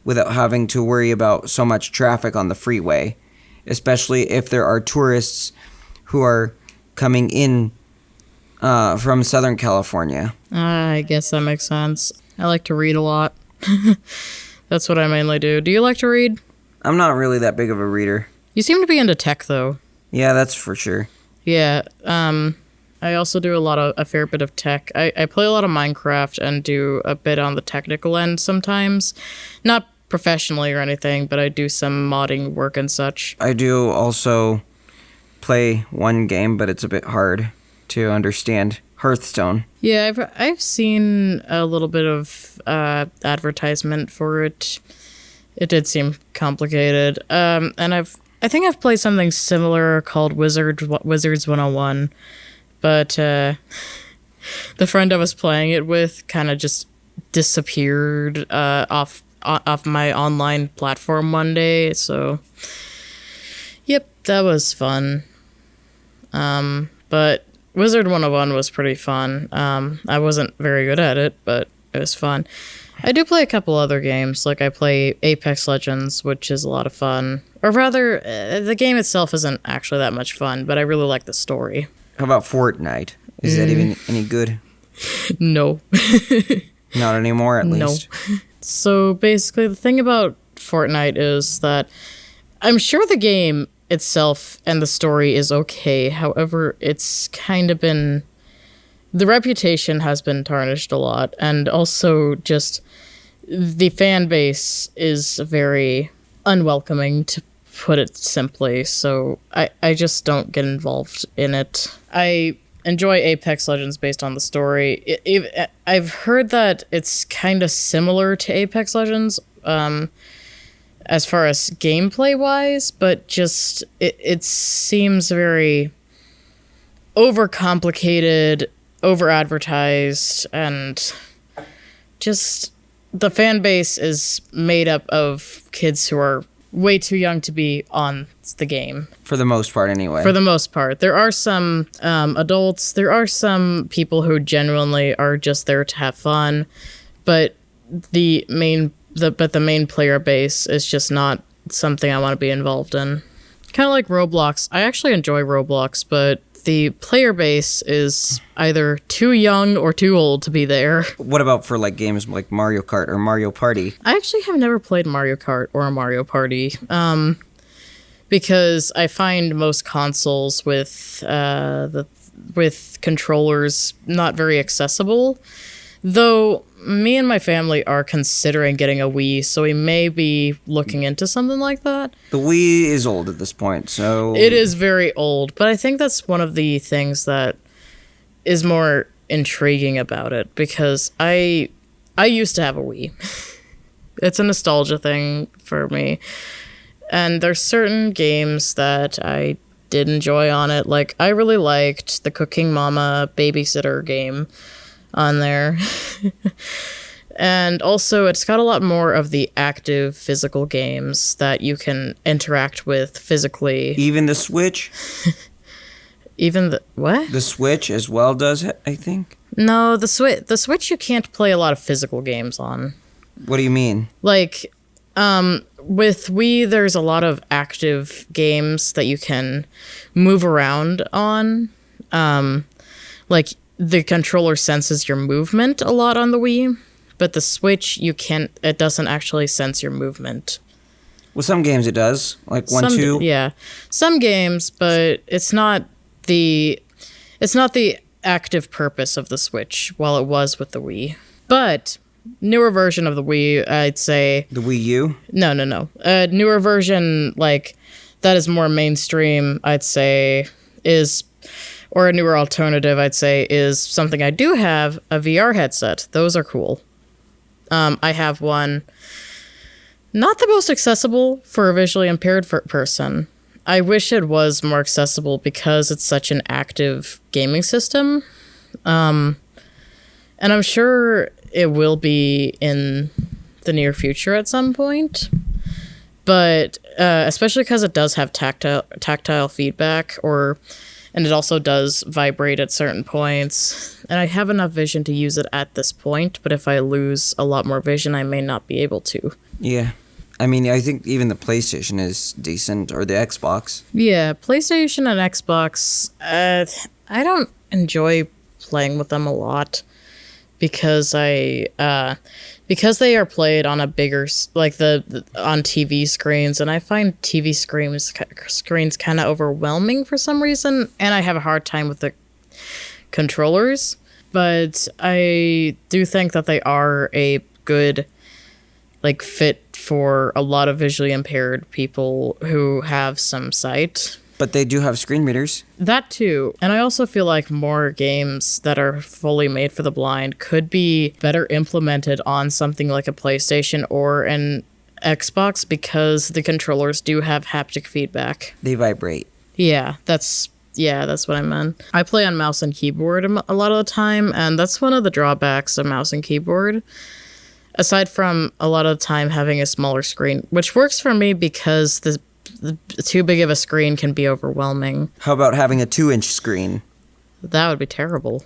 without having to worry about so much traffic on the freeway, especially if there are tourists who are coming in from Southern California. I guess that makes sense. I like to read a lot. That's what I mainly do. Do you like to read? I'm not really that big of a reader. You seem to be into tech, though. Yeah, that's for sure. Yeah. I also do a fair bit of tech. I play a lot of Minecraft and do a bit on the technical end sometimes. Not professionally or anything, but I do some modding work and such. I do also play one game, but it's a bit hard to understand. Hearthstone. Yeah, I've seen a little bit of advertisement for it. It did seem complicated. And I think I've played something similar called Wizards 101, but the friend I was playing it with kind of just disappeared off my online platform one day. So, yep, that was fun. But Wizard 101 was pretty fun. I wasn't very good at it, but it was fun. I do play a couple other games, like I play Apex Legends, which is a lot of fun. Or rather, the game itself isn't actually that much fun, but I really like the story. How about Fortnite? Is that even any good? No. Not anymore, at least. No. So basically, the thing about Fortnite is that I'm sure the game itself and the story is okay. However, it's kind of been... The reputation has been tarnished a lot, and also just the fan base is very unwelcoming, to put it simply, so I just don't get involved in it. I enjoy Apex Legends based on the story. I've heard that it's kind of similar to Apex Legends as far as gameplay-wise, but just it seems very overcomplicated, over-advertised, and just the fan base is made up of kids who are way too young to be on the game. For the most part, anyway. For the most part. There are some adults, there are some people who genuinely are just there to have fun, but the main player base is just not something I want to be involved in. Kind of like Roblox. I actually enjoy Roblox, but the player base is either too young or too old to be there. What about for like games like Mario Kart or Mario Party? I actually have never played Mario Kart or Mario Party, because I find most consoles with controllers not very accessible. Though me and my family are considering getting a Wii, so we may be looking into something like that. The Wii is old at this point, so... It is very old, but I think that's one of the things that is more intriguing about it, because I used to have a Wii. It's a nostalgia thing for me. And there's certain games that I did enjoy on it. Like, I really liked the Cooking Mama Babysitter game on there. And also, it's got a lot more of the active physical games that you can interact with physically. Even the Switch? Even the... What? The Switch as well does it, I think? No, the Switch you can't play a lot of physical games on. What do you mean? Like, with Wii, there's a lot of active games that you can move around on. Like, the controller senses your movement a lot on the Wii, but the Switch, it doesn't actually sense your movement. Well, some games it does, like 1-2. Yeah, some games, but it's not the active purpose of the Switch, while it was with the Wii. But newer version of the Wii, I'd say... The Wii U? No. A newer version, like, that is more mainstream, I'd say, is... Or a newer alternative, I'd say, is something I do have, a VR headset. Those are cool. I have one. Not the most accessible for a visually impaired person. I wish it was more accessible because it's such an active gaming system. And I'm sure it will be in the near future at some point. But especially because it does have tactile feedback, and it also does vibrate at certain points. And I have enough vision to use it at this point, but if I lose a lot more vision, I may not be able to. Yeah. I mean, I think even the PlayStation is decent, or the Xbox. Yeah, PlayStation and Xbox, I don't enjoy playing with them a lot because because they are played on a bigger, like on TV screens, and I find TV screens kind of overwhelming for some reason, and I have a hard time with the controllers. But I do think that they are a good, like, fit for a lot of visually impaired people who have some sight. But they do have screen readers. That too. And I also feel like more games that are fully made for the blind could be better implemented on something like a PlayStation or an Xbox, because the controllers do have haptic feedback. They vibrate. Yeah, that's what I meant. I play on mouse and keyboard a lot of the time, and that's one of the drawbacks of mouse and keyboard. Aside from a lot of the time having a smaller screen, which works for me because the too big of a screen can be overwhelming. How about having a 2-inch screen? That would be terrible.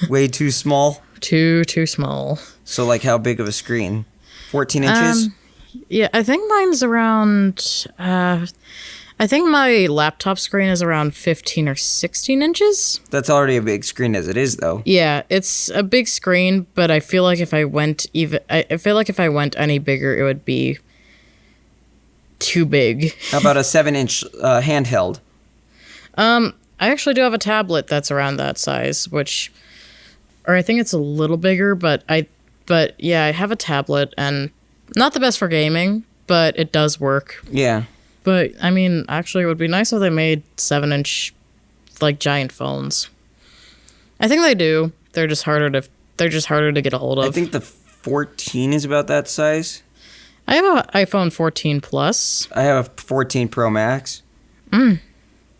Way too small? Too small. So, like, how big of a screen? 14 inches? Yeah, I think mine's around... I think my laptop screen is around 15 or 16 inches. That's already a big screen as it is, though. Yeah, it's a big screen, but I feel like if I went any bigger, it would be too big. How about a 7-inch handheld? I actually do have a tablet that's around that size, or I think it's a little bigger, but yeah, I have a tablet, and not the best for gaming, but it does work. Yeah. But I mean, actually, it would be nice if they made 7-inch, like, giant phones. I think they do. They're just harder to get a hold of. I think the 14 is about that size. I have an iPhone 14 Plus. I have a 14 Pro Max.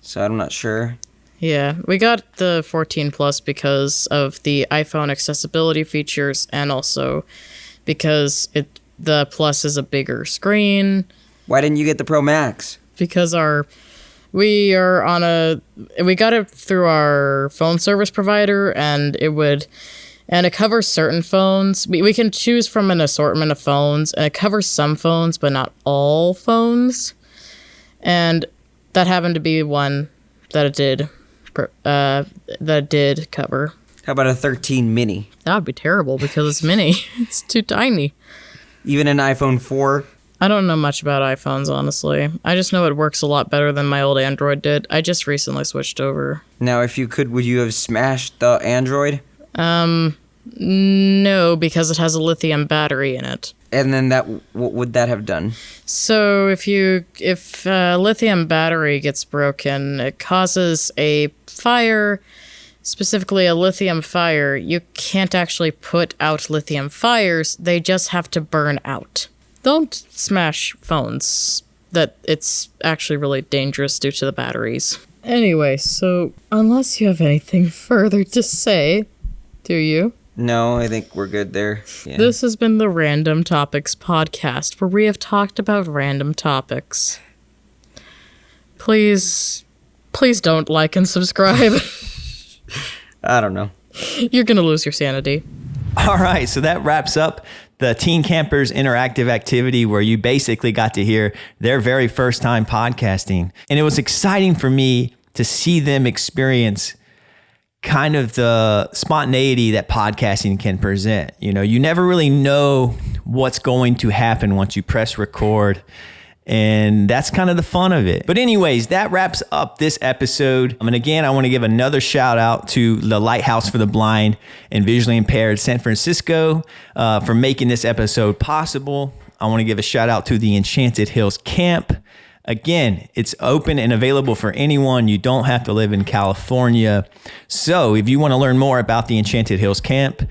So I'm not sure. Yeah, we got the 14 Plus because of the iPhone accessibility features, and also because The Plus is a bigger screen. Why didn't you get the Pro Max? Because we got it through our phone service provider, and it covers certain phones. We can choose from an assortment of phones, and it covers some phones, but not all phones. And that happened to be one that it did cover. How about a 13 mini? That would be terrible because it's mini. It's too tiny. Even an iPhone 4? I don't know much about iPhones, honestly. I just know it works a lot better than my old Android did. I just recently switched over. Now, if you could, would you have smashed the Android? No, because it has a lithium battery in it. And then what would that have done? So if a lithium battery gets broken, it causes a fire, specifically a lithium fire. You can't actually put out lithium fires. They just have to burn out. Don't smash phones. That it's actually really dangerous due to the batteries. Anyway, so unless you have anything further to say, do you? No, I think we're good there. Yeah. This has been the Random Topics podcast, where we have talked about random topics. Please don't like and subscribe. I don't know. You're gonna lose your sanity. All right, so that wraps up the Teen Campers interactive activity where you basically got to hear their very first time podcasting. And it was exciting for me to see them experience kind of the spontaneity that podcasting can present. You know, you never really know what's going to happen once you press record. And that's kind of the fun of it. But anyways, that wraps up this episode. And again, I want to give another shout out to the LightHouse for the Blind and Visually Impaired San Francisco for making this episode possible. I want to give a shout out to the Enchanted Hills Camp. Again, it's open and available for anyone. You don't have to live in California. So if you want to learn more about the Enchanted Hills Camp,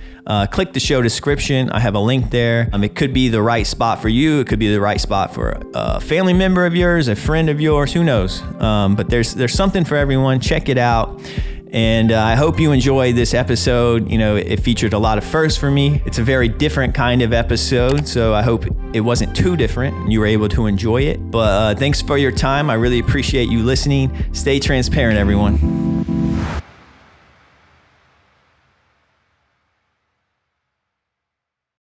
click the show description. I have a link there. It could be the right spot for you. It could be the right spot for a family member of yours, a friend of yours, who knows? But there's something for everyone. Check it out. And I hope you enjoy this episode. You know, it featured a lot of firsts for me. It's a very different kind of episode, so I hope it wasn't too different and you were able to enjoy it. But thanks for your time. I really appreciate you listening. Stay transparent, everyone.